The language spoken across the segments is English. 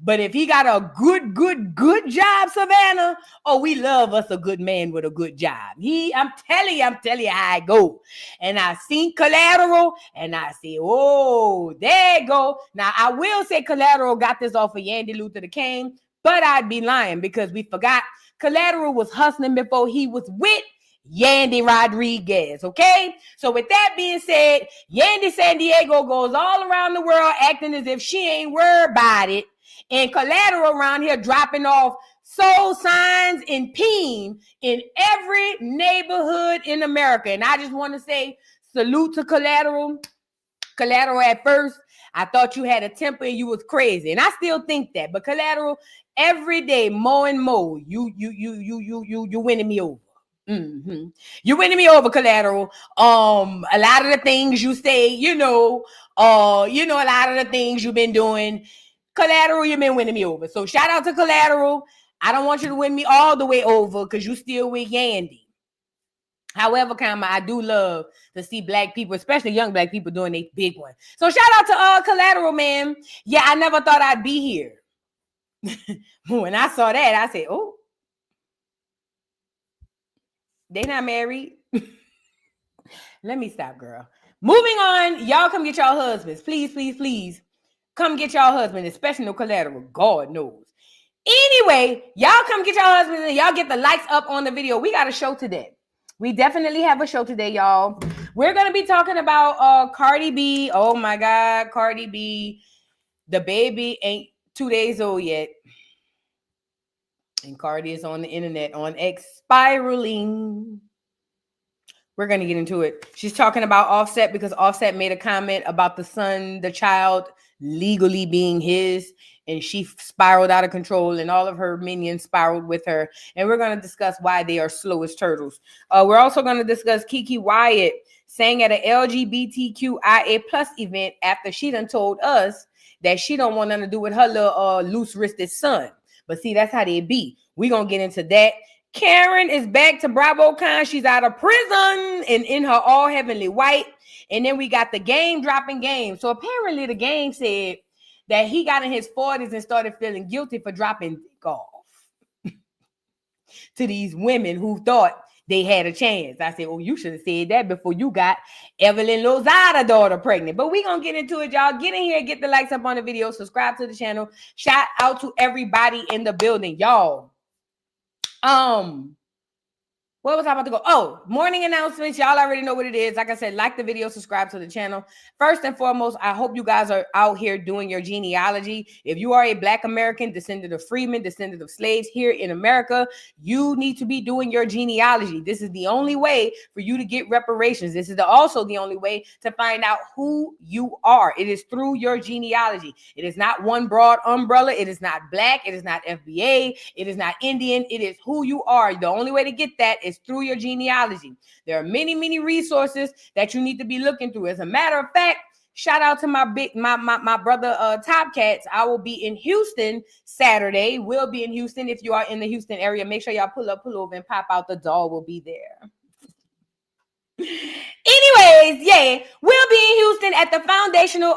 But if he got a good job, Savannah, oh, we love us a good man with a good job. I'm telling you how I go. And I seen Collateral, and I say, oh, there you go. Now, I will say Collateral got this off of Yandy Luther the King, but I'd be lying because we forgot Collateral was hustling before he was with Yandy Rodriguez, okay? So with that being said, Yandy San Diego goes all around the world acting as if she ain't worried about it. And Collateral around here dropping off soul signs and peen in every neighborhood in America. And I just want to say salute to Collateral. Collateral, at first, I thought you had a temper and you was crazy. And I still think that. But Collateral, every day, more and more, you winning me over. Mm-hmm. You're winning me over, Collateral. A lot of the things you say, a lot of the things you've been doing. Collateral, you've been winning me over. So shout out to Collateral. I don't want you to win me all the way over because you still with Yandy. However, I do love to see black people, especially young black people, doing a big one. So shout out to Collateral, man. Yeah, I never thought I'd be here. When I saw that, I said, oh, they not married. Let me stop, girl. Moving on, y'all come get y'all husbands. Please, please, please. Come get y'all husband, especially no Collateral. God knows. Anyway, y'all come get y'all husbands and y'all get the likes up on the video. We got a show today. We definitely have a show today, y'all. We're going to be talking about Cardi B. Oh, my God, Cardi B. The baby ain't 2 days old yet. And Cardi is on the internet on X spiraling. We're going to get into it. She's talking about Offset because Offset made a comment about the child legally being his, and she spiraled out of control and all of her minions spiraled with her. And we're going to discuss why they are slow as turtles. We're also going to discuss Keke Wyatt saying at an LGBTQIA+ event after she done told us that she don't want nothing to do with her little loose-wristed son. But see, that's how they be. We're going to get into that. Karen is back to BravoCon. She's out of prison and in her all heavenly white. And then we got the Game dropping Game. So apparently the Game said that he got in his 40s and started feeling guilty for dropping dick off to these women who thought they had a chance. I said, oh, you should have said that before you got Evelyn Lozada's daughter pregnant. But we're going to get into it, y'all. Get in here, get the likes up on the video, subscribe to the channel. Shout out to everybody in the building, y'all. What was I about to go? Oh, morning announcements. Y'all already know what it is. Like I said, like the video, subscribe to the channel. First and foremost, I hope you guys are out here doing your genealogy. If you are a Black American, descendant of freedmen, descendant of slaves here in America, you need to be doing your genealogy. This is the only way for you to get reparations. This is also the only way to find out who you are. It is through your genealogy. It is not one broad umbrella. It is not Black. It is not FBA. It is not Indian. It is who you are. The only way to get that is through your genealogy. There are many, many resources that you need to be looking through. As a matter of fact, shout out to my brother Top Cats. I will be in Houston Saturday. We'll be in Houston. If you are in the Houston area, make sure y'all pull over and pop out. The doll will be there. Anyways, yeah, we'll be in Houston at the Foundational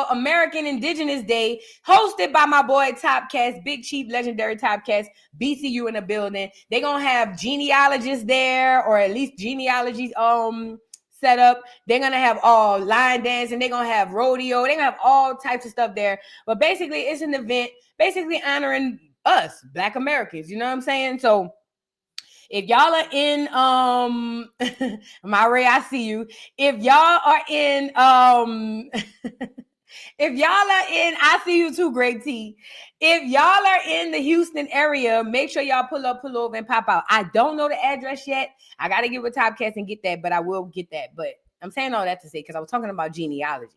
American Indigenous Day, hosted by my boy Top Cats, Big Chief, legendary Top Cats, BCU in the building. They're gonna have genealogists there, or at least genealogy set up. They're gonna have all line dancing, they're gonna have rodeo, they're gonna have all types of stuff there. But basically, it's an event basically honoring us, Black Americans. You know what I'm saying? So if y'all are in Myray, I see you. If y'all are in I see you too, Great T. If y'all are in the Houston area, make sure y'all pull over and pop out. I don't know the address yet. I gotta get with Top Cats and get that, but I will get that. But I'm saying all that to say, because I was talking about genealogy.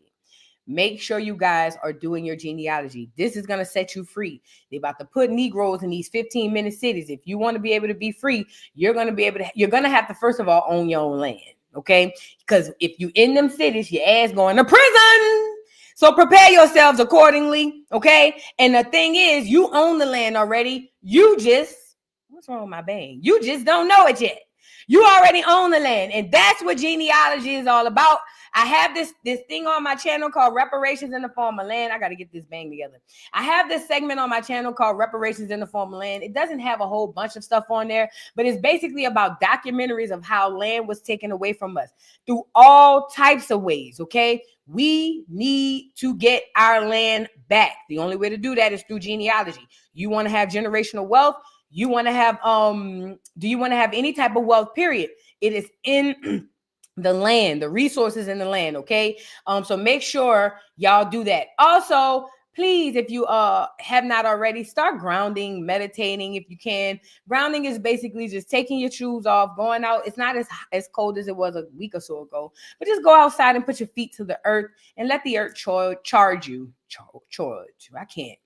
Make sure you guys are doing your genealogy. This is going to set you free. They're about to put Negroes in these 15-minute cities. If you want to be able to be free, you're going to have to, first of all, own your own land. Okay. Because if you in them cities, your ass going to prison. So prepare yourselves accordingly. Okay. And the thing is, you own the land already. What's wrong with my bang? You just don't know it yet. You already own the land. And that's what genealogy is all about. I have this thing on my channel called Reparations in the Form of Land. I got to get this bang together. I have this segment on my channel called Reparations in the Form of Land. It doesn't have a whole bunch of stuff on there, but it's basically about documentaries of how land was taken away from us through all types of ways, okay? We need to get our land back. The only way to do that is through genealogy. You want to have generational wealth? You want to have, do you want to have any type of wealth, period? It is in the land, the resources in the land, okay? So make sure y'all do that. Also, please, if you have not already, start grounding, meditating if you can. Grounding is basically just taking your shoes off, going out. It's not as cold as it was a week or so ago, but just go outside and put your feet to the earth and let the earth charge you. I can't.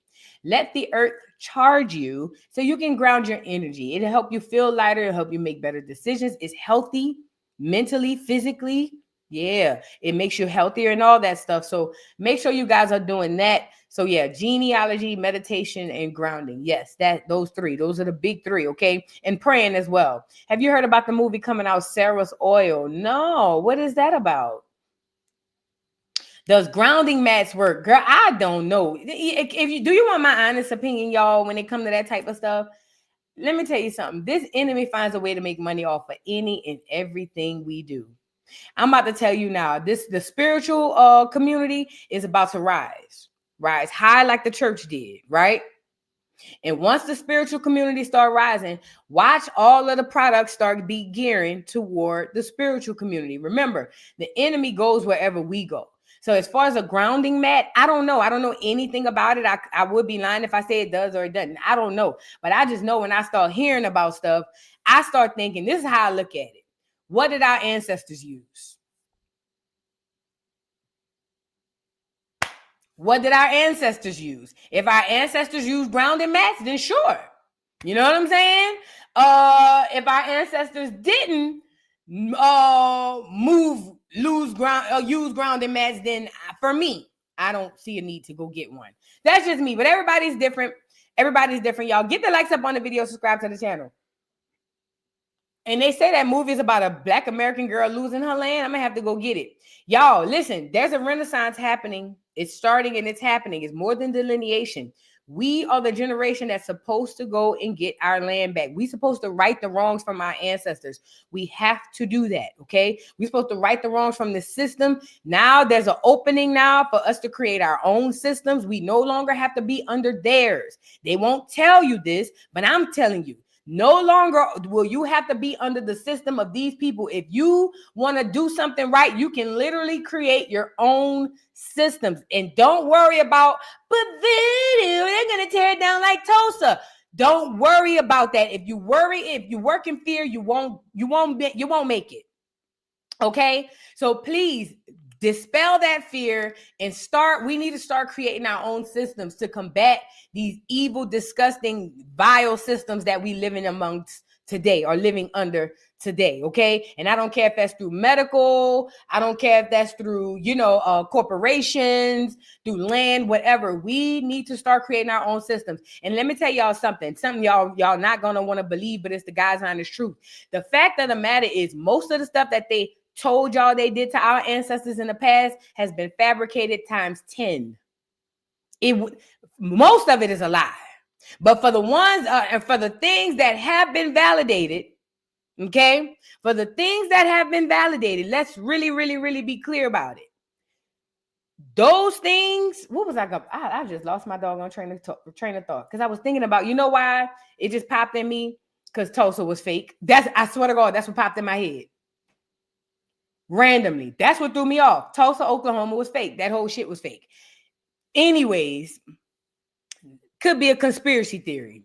Let the earth charge you so you can ground your energy. It'll help you feel lighter. It'll help you make better decisions. It's healthy mentally, physically. Yeah, it makes you healthier and all that stuff. So make sure you guys are doing that. So yeah, genealogy, meditation, and grounding. Yes, those are the big three, okay? And praying as well. Have you heard about the movie coming out, Sarah's Oil? No. What is that about? Does grounding mats work? Girl, I don't know. If you do, you want my honest opinion, y'all, when it comes to that type of stuff? Let me tell you something. This enemy finds a way to make money off of any and everything we do. I'm about to tell you now, the spiritual community is about to rise high like the church did, right? And once the spiritual community start rising, watch all of the products start be gearing toward the spiritual community. Remember, the enemy goes wherever we go. So as far as a grounding mat, I don't know. I don't know anything about it. I would be lying if I say it does or it doesn't. I don't know. But I just know when I start hearing about stuff, I start thinking, this is how I look at it. What did our ancestors use? What did our ancestors use? If our ancestors used grounding mats, then sure. You know what I'm saying? If our ancestors didn't use grounding mats, then for me, I don't see a need to go get one. That's just me, but everybody's different. Everybody's different, y'all. Get the likes up on the video, subscribe to the channel. And they say that movie is about a Black American girl losing her land. I'm gonna have to go get it. Y'all, listen, there's a renaissance happening. It's starting and it's happening. It's more than delineation. We are the generation that's supposed to go and get our land back. We're supposed to right the wrongs from our ancestors. We have to do that, okay? We're supposed to right the wrongs from the system. Now there's an opening now for us to create our own systems. We no longer have to be under theirs. They won't tell you this, but I'm telling you, no longer will you have to be under the system of these people. If you want to do something right, you can literally create your own systems. And don't worry about, but then they're going to tear it down like Tulsa. Don't worry about that. If you worry, if you work in fear, you won't make it. Okay? So please dispel that fear and we need to start creating our own systems to combat these evil, disgusting, vile systems that we live in amongst today or living under today, okay? And I don't care if that's through medical, I don't care if that's through, corporations, through land, whatever. We need to start creating our own systems. And let me tell y'all something y'all not gonna want to believe, but it's the God's honest truth. The fact of the matter is most of the stuff that they told y'all they did to our ancestors in the past has been fabricated times 10. Most of it is a lie. But for the ones and for the things that have been validated, okay, for the things that have been validated, let's really, really, really be clear about it. Those things, what was I just lost my doggone train of thought because I was thinking about, you know why it just popped in me? Because Tulsa was fake. I swear to God, that's what popped in my head. Randomly. That's what threw me off. Tulsa, Oklahoma was fake. That whole shit was fake. Anyways, could be a conspiracy theory.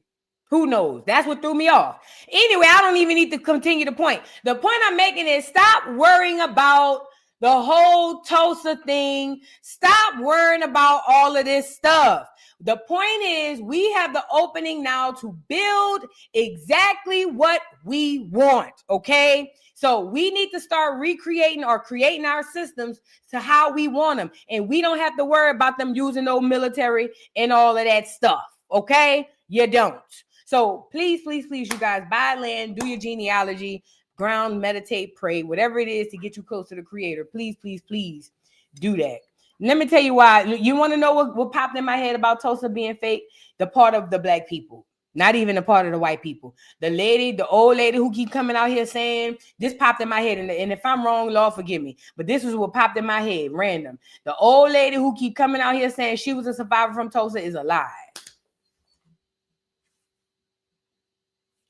Who knows? That's what threw me off. Anyway, I don't even need to continue the point. The point I'm making is stop worrying about the whole Tulsa thing. Stop worrying about all of this stuff. The point is we have the opening now to build exactly what we want, okay? So we need to start recreating or creating our systems to how we want them. And we don't have to worry about them using no military and all of that stuff, okay? You don't. So please, please, please, you guys, buy land, do your genealogy, ground, meditate, pray, whatever it is to get you close to the creator. Please, please, please do that. Let me tell you why. You want to know what popped in my head about Tulsa being fake? The part of the black people. Not even a part of the white people. The old lady who keep coming out here saying, this popped in my head. And if I'm wrong, Lord, forgive me. But this is what popped in my head, random. The old lady who keep coming out here saying she was a survivor from Tulsa is a lie.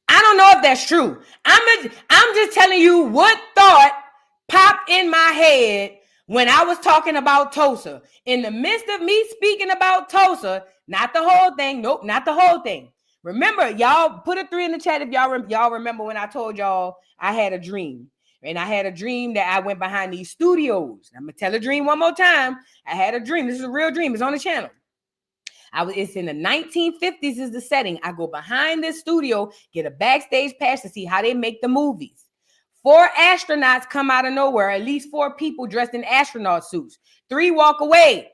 I don't know if that's true. I'm just telling you what thought popped in my head when I was talking about Tulsa. In the midst of me speaking about Tulsa, not the whole thing. Nope, not the whole thing. Remember, y'all put a 3 in the chat if y'all remember when I told y'all I had a dream. And I had a dream that I went behind these studios. I'm going to tell a dream one more time. I had a dream. This is a real dream. It's on the channel. It's in the 1950s is the setting. I go behind this studio, get a backstage pass to see how they make the movies. 4 astronauts come out of nowhere, at least 4 people dressed in astronaut suits. 3 walk away.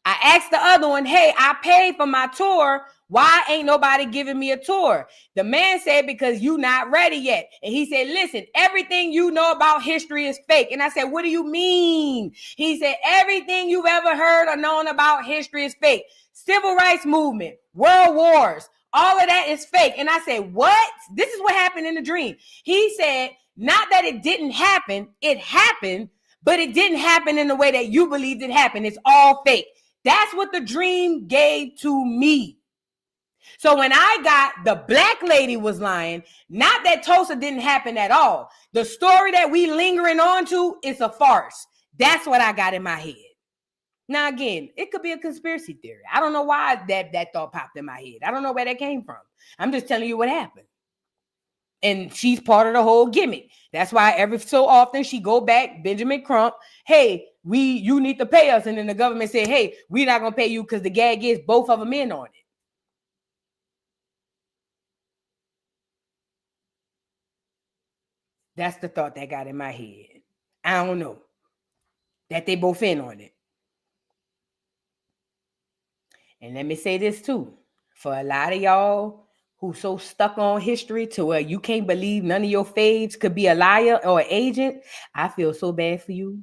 I asked the other one, hey, I paid for my tour. Why ain't nobody giving me a tour? The man said, because you not ready yet. And he said, listen, everything you know about history is fake. And I said, what do you mean? He said, everything you've ever heard or known about history is fake. Civil rights movement, world wars, all of that is fake. And I said, what? This is what happened in the dream. He said, not that it didn't happen. It happened, but it didn't happen in the way that you believed it happened. It's all fake. That's what the dream gave to me. So when I got the black lady was lying, not that Tulsa didn't happen at all. The story that we lingering on to is a farce. That's what I got in my head. Now, again, it could be a conspiracy theory. I don't know why that thought popped in my head. I don't know where that came from. I'm just telling you what happened. And she's part of the whole gimmick. That's why every so often she go back, Benjamin Crump, hey, you need to pay us. And then the government said, hey, we're not going to pay you because the gag is both of them in on it. That's the thought that got in my head. I don't know. That they both in on it. And let me say this too. For a lot of y'all who so stuck on history to where you can't believe none of your faves could be a liar or an agent, I feel so bad for you.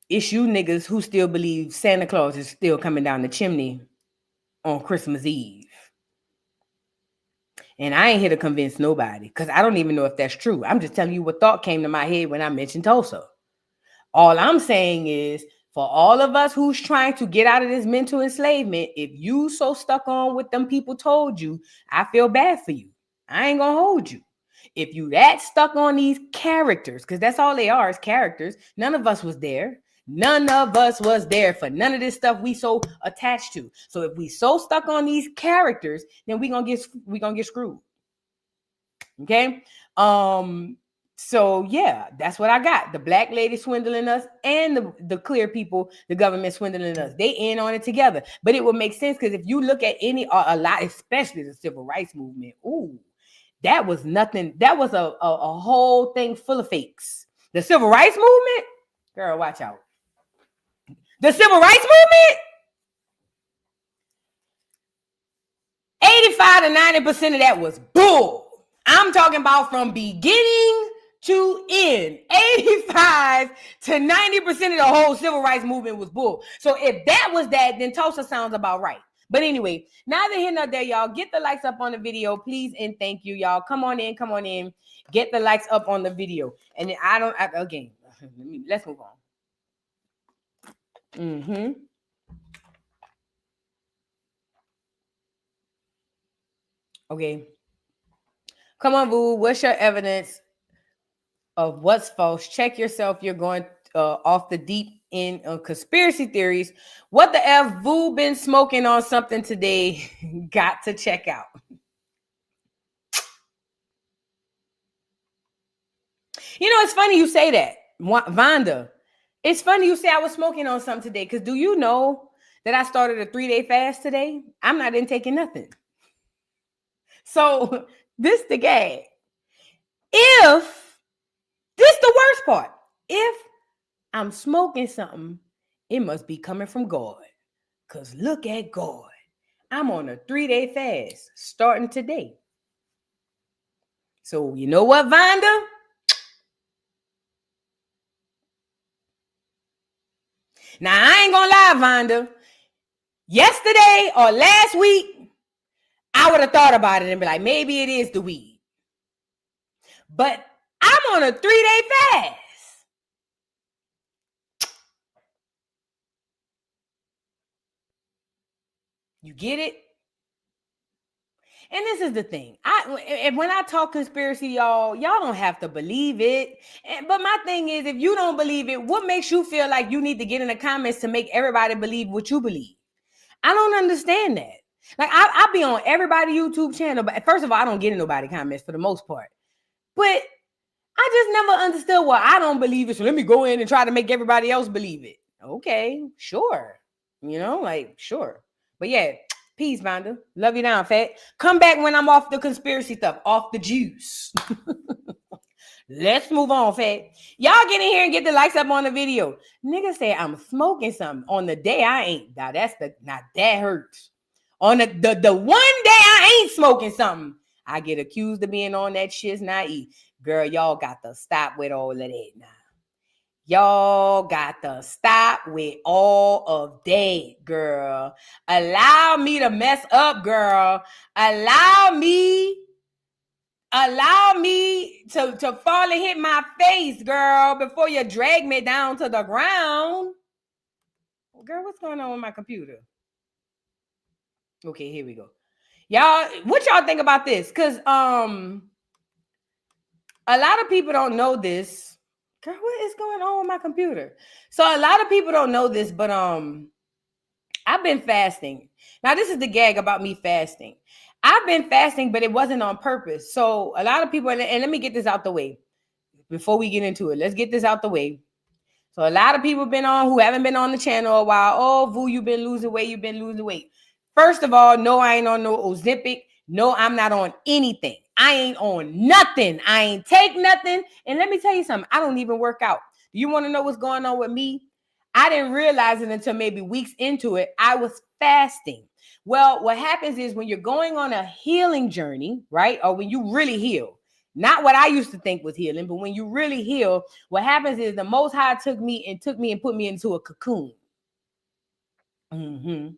It's you niggas who still believe Santa Claus is still coming down the chimney on Christmas Eve. And I ain't here to convince nobody because I don't even know if that's true. I'm just telling you what thought came to my head when I mentioned Tulsa. All I'm saying is, for all of us who's trying to get out of this mental enslavement, if you so stuck on what them people told you, I feel bad for you. I ain't gonna hold you. If you that stuck on these characters, because that's all they are is characters. None of us was there. None of us was there for none of this stuff we so attached to. So if we so stuck on these characters, then we gonna get screwed. Okay. So yeah, that's what I got. The black lady swindling us and the clear people, the government swindling us. They in on it together. But it would make sense because if you look at a lot, especially the civil rights movement, that was nothing. That was a whole thing full of fakes. The civil rights movement, girl, watch out. The civil rights movement, 85 to 90% of that was bull. I'm talking about from beginning to end. 85 to 90% of the whole civil rights movement was bull. So if that was that, then Tulsa sounds about right. But anyway, neither here nor there, y'all. Get the likes up on the video, please, and thank you, y'all. Come on in. Get the likes up on the video. And then let's move on. Okay. Come on, boo. What's your evidence of what's false? Check yourself. You're going off the deep end of conspiracy theories. What the F? Boo been smoking on something today. Got to check out. You know, it's funny you say that, Vonda. It's funny you say I was smoking on something today because do you know that I started a 3-day fast today? I'm not taking nothing. So this the gag. If this the worst part, if I'm smoking something, it must be coming from God. Because look at God. I'm on a 3-day fast starting today. So you know what, Vonda? Now, I ain't gonna lie, Vonda. Yesterday or last week, I would have thought about it and be like, maybe it is the weed. But I'm on a 3-day fast. You get it? And this is the thing. When I talk conspiracy, y'all don't have to believe it. But my thing is, if you don't believe it, what makes you feel like you need to get in the comments to make everybody believe what you believe? I don't understand that. Like, I'll be on everybody's YouTube channel, but first of all, I don't get in nobody comments for the most part. But I just never understood why I don't believe it. So let me go in and try to make everybody else believe it. Okay, sure. You know, like, sure. But yeah, peace, Vonda. Love you down, fat. Come back when I'm off the conspiracy stuff, off the juice. Let's move on, fat. Y'all get in here and get the likes up on the video. Nigga say I'm smoking something on the day I ain't. Now that hurts. On the one day I ain't smoking something, I get accused of being on that shit's naive. Girl, y'all got to stop with all of that now. Y'all got to stop with all of that, girl. Allow me to mess up, girl. Allow me to fall and hit my face, girl, before you drag me down to the ground. Girl, what's going on with my computer? Okay, here we go. Y'all, what y'all think about this? Because a lot of people don't know this. Girl, what is going on with my computer? So a lot of people don't know this, but I've been fasting. Now, this is the gag about me fasting. I've been fasting, but it wasn't on purpose. So a lot of people, and let me get this out the way before we get into it. Let's get this out the way. So a lot of people been on who haven't been on the channel a while. Oh, Vu, you've been losing weight. First of all, no, I ain't on no Ozempic. No, I'm not on anything. I ain't on nothing. I ain't take nothing. And let me tell you something. I don't even work out. Do you want to know what's going on with me? I didn't realize it until maybe weeks into it. I was fasting. Well, what happens is when you're going on a healing journey, right? Or when you really heal, not what I used to think was healing, but when you really heal, what happens is the Most High took me and put me into a cocoon. And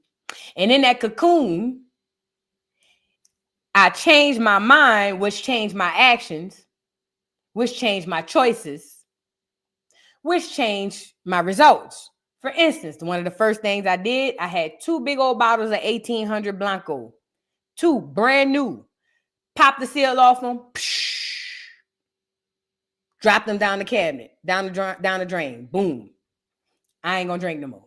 in that cocoon, I changed my mind, which changed my actions, which changed my choices, which changed my results. For instance, one of the first things I did, I had 2 big old bottles of 1800 Blanco, 2 brand new, popped the seal off them, dropped them down the cabinet, down the drain, boom. I ain't gonna drink no more.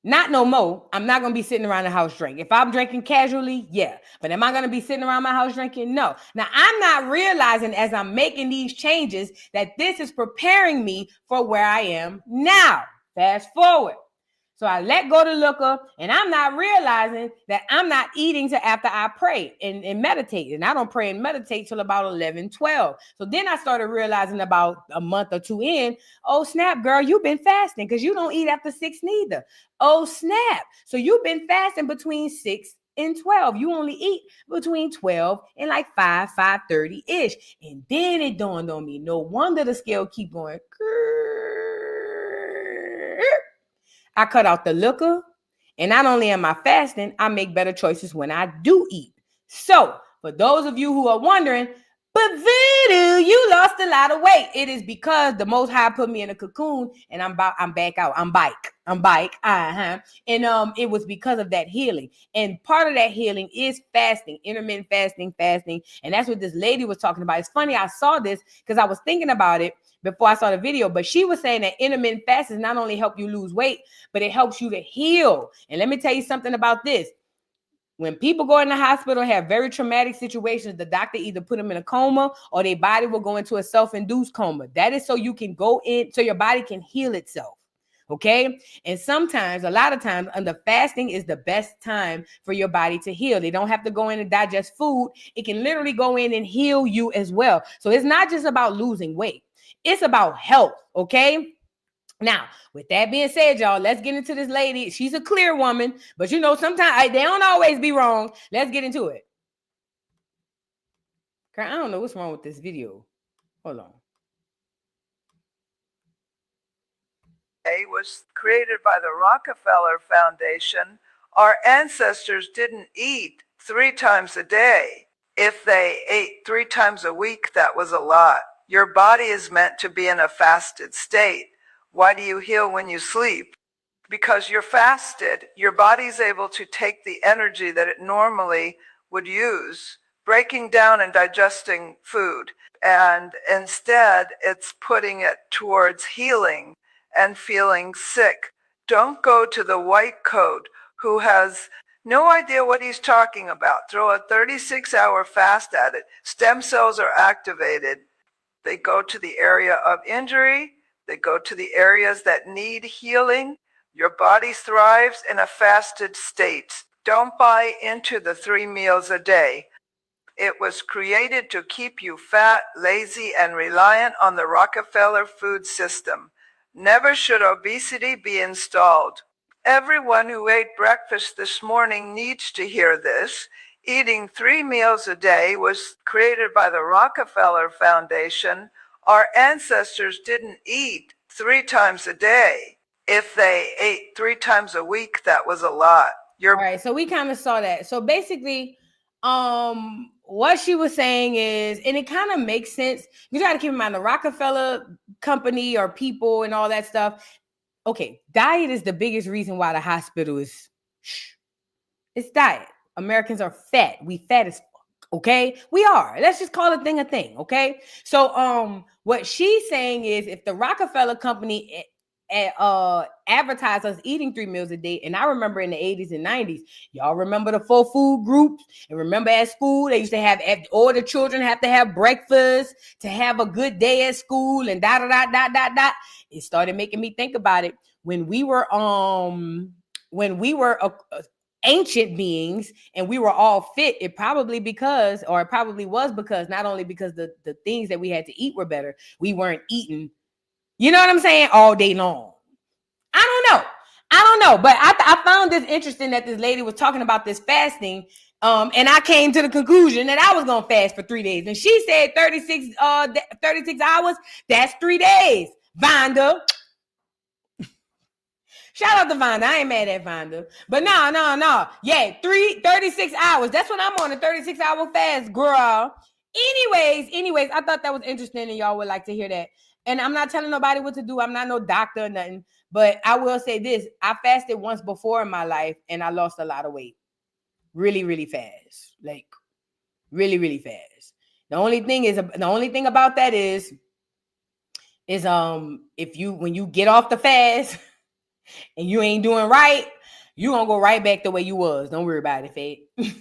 Not no more. I'm not going to be sitting around the house drinking. If I'm drinking casually, yeah. But am I going to be sitting around my house drinking? No. Now, I'm not realizing as I'm making these changes that this is preparing me for where I am now. Fast forward. So I let go the liquor, and I'm not realizing that I'm not eating till after I pray and meditate. And I don't pray and meditate till about 11, 12. So then I started realizing about a month or 2 in, oh, snap, girl, you've been fasting because you don't eat after 6 neither. Oh, snap. So you've been fasting between 6 and 12. You only eat between 12 and like 5:30-ish. And then it dawned on me, no wonder the scale keep going. I cut out the liquor, and not only am I fasting, I make better choices when I do eat. So, for those of you who are wondering, but Voodoo, you lost a lot of weight. It is because the Most High put me in a cocoon, and I'm back out. I'm bike. And it was because of that healing. And part of that healing is fasting, intermittent fasting. And that's what this lady was talking about. It's funny, I saw this because I was thinking about it before I saw the video, but she was saying that intermittent fasting not only help you lose weight, but it helps you to heal. And let me tell you something about this. When people go in the hospital and have very traumatic situations, the doctor either put them in a coma or their body will go into a self-induced coma. That is so you can go in, so your body can heal itself. Okay. And sometimes, a lot of times, under fasting is the best time for your body to heal. They don't have to go in and digest food. It can literally go in and heal you as well. So it's not just about losing weight. It's about health, okay? Now, with that being said, y'all, let's get into this lady. She's a clear woman, but you know, sometimes they don't always be wrong. Let's get into it. Girl, I don't know what's wrong with this video. Hold on. It was created by the Rockefeller Foundation. Our ancestors didn't eat 3 times a day. If they ate 3 times a week, that was a lot. Your body is meant to be in a fasted state. Why do you heal when you sleep? Because you're fasted. Your body's able to take the energy that it normally would use, breaking down and digesting food. And instead, it's putting it towards healing and feeling sick. Don't go to the white coat who has no idea what he's talking about. Throw a 36-hour fast at it. Stem cells are activated. They go to the area of injury. They go to the areas that need healing. Your body thrives in a fasted state. Don't buy into the 3 meals a day. It was created to keep you fat, lazy, and reliant on the Rockefeller food system. Never should obesity be installed. Everyone who ate breakfast this morning needs to hear this. Eating 3 meals a day was created by the Rockefeller Foundation. Our ancestors didn't eat 3 times a day. If they ate 3 times a week, that was a lot. All right, so we kind of saw that. So basically, what she was saying is, and it kind of makes sense. You got to keep in mind the Rockefeller company or people and all that stuff. Okay, diet is the biggest reason why the hospital is. It's diet. Americans are fat. We fat as fuck. Okay, we are. Let's just call a thing a thing. Okay, so what she's saying is, if the Rockefeller company advertise us eating 3 meals a day, and I remember in the 80s and 90s, y'all remember the 4 food groups, and remember at school they used to have all the children have to have breakfast to have a good day at school, and it started making me think about it when we were ancient beings and we were all fit. It probably was because not only because the things that we had to eat were better, we weren't eating, you know what I'm saying, all day long. I don't know. But I found this interesting that this lady was talking about this fasting. And I came to the conclusion that I was going to fast for 3 days. And she said 36 hours. That's 3 days. Vonda. Shout out to Vonda. I ain't mad at Vonda. But no. Yeah, 36 hours. That's when I'm on a 36-hour fast, girl. Anyways, I thought that was interesting and y'all would like to hear that. And I'm not telling nobody what to do. I'm not no doctor or nothing. But I will say this. I fasted once before in my life and I lost a lot of weight. Really, really fast. Like, really, really fast. The only thing about that is when you get off the fast and you ain't doing right, you gonna go right back the way you was. Don't worry about it, Fade. That's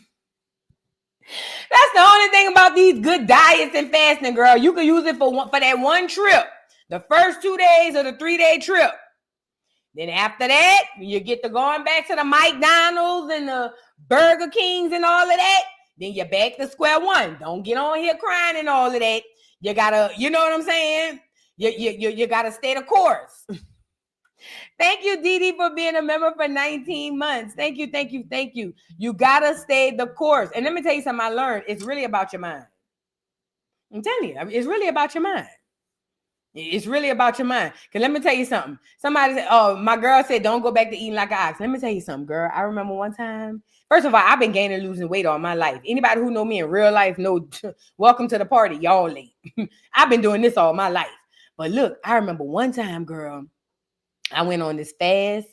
the only thing about these good diets and fasting, girl. You can use it for that one trip. The first 2 days of the 3-day trip. Then after that, you get to going back to the McDonald's and the Burger Kings and all of that. Then you're back to square one. Don't get on here crying and all of that. You gotta, you know what I'm saying? You gotta stay the course. Thank you, Dee, for being a member for 19 months. Thank you. You gotta stay the course. And let me tell you something I learned. It's really about your mind. I'm telling you, it's really about your mind. It's really about your mind. Because let me tell you something. Somebody said, oh, my girl said, don't go back to eating like an ox. Let me tell you something, girl. I remember one time. First of all, I've been gaining and losing weight all my life. Anybody who know me in real life know, welcome to the party. Y'all late. I've been doing this all my life. But look, I remember one time, girl, I went on this fast.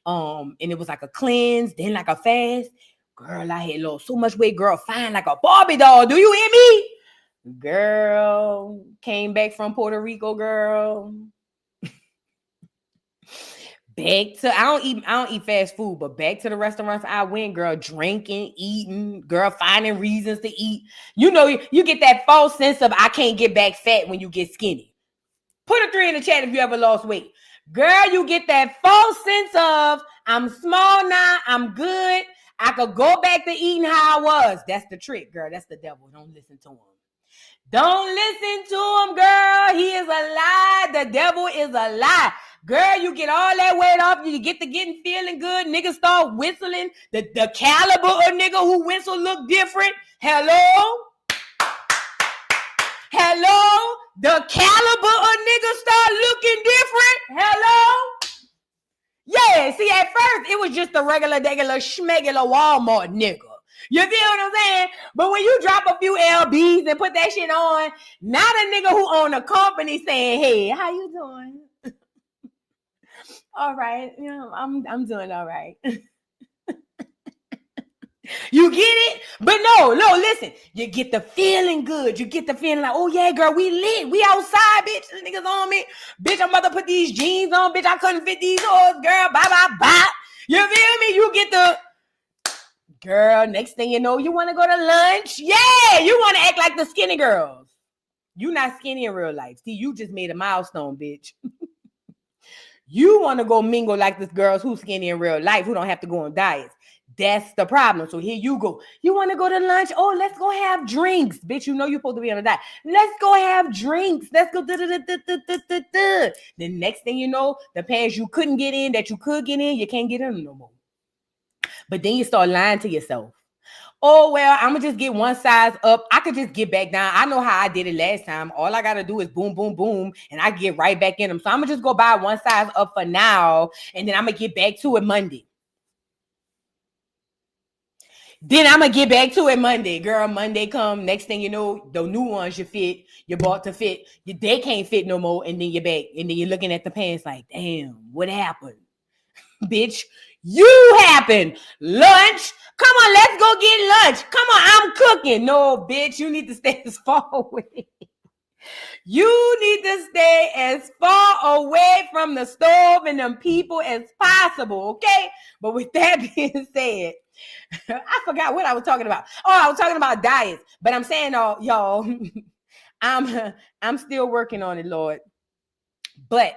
And it was like a cleanse, then like a fast. Girl, I had lost so much weight, girl, fine like a Barbie doll. Do you hear me? Girl, came back from Puerto Rico, girl. Back to I don't eat fast food, but back to the restaurants I went, girl, drinking, eating, girl, finding reasons to eat. You know, you get that false sense of I can't get back fat when you get skinny. Put a 3 in the chat if you ever lost weight. Girl, you get that false sense of I'm small now, I'm good. I could go back to eating how I was. That's the trick, girl. That's the devil. Don't listen to him. Don't listen to him, girl. He is a lie. The devil is a lie. Girl, you get all that weight off. You get to getting feeling good. Niggas start whistling. The caliber of nigga who whistle look different. Hello? Hello? The caliber of niggas start looking different. Hello? Yeah, see, at first, it was just a regular schmegular Walmart nigga. You feel what I'm saying? But when you drop a few LBs and put that shit on, not a nigga who own a company saying, hey, how you doing? All right. You know, I'm doing all right. You get it? But no, listen. You get the feeling good. You get the feeling like, oh yeah, girl, we lit. We outside, bitch. This niggas on me. Bitch, I'm about to put these jeans on. Bitch, I couldn't fit these hoes, girl. Bye, bye, bye. You feel me? You get the... Girl, next thing you know, you want to go to lunch? Yeah, you want to act like the skinny girls. You not skinny in real life. See, you just made a milestone, bitch. You want to go mingle like this girls who's skinny in real life, who don't have to go on diets. That's the problem. So here you go. You want to go to lunch? Oh, let's go have drinks. Bitch, you know you're supposed to be on a diet. Let's go have drinks. Let's go. The next thing you know, the pants you couldn't get in that you could get in, you can't get in no more. But then you start lying to yourself. Oh, well, I'm going to just get one size up. I could just get back down. I know how I did it last time. All I got to do is boom, boom, boom, and I get right back in them. So I'm going to just go buy one size up for now, and then I'm going to get back to it Monday. Girl. Monday come. Next thing you know, the new ones you fit, you bought to fit, they can't fit no more, and then you're back. And then you're looking at the pants like, damn, what happened? Bitch, you happened. Lunch? Come on, let's go get lunch. Come on, I'm cooking. No, bitch, you need to stay as far away. You need to stay as far away from the stove and them people as possible, okay? But with that being said, I forgot what I was talking about. Oh, I was talking about diets. But I'm saying, y'all, I'm still working on it, Lord. But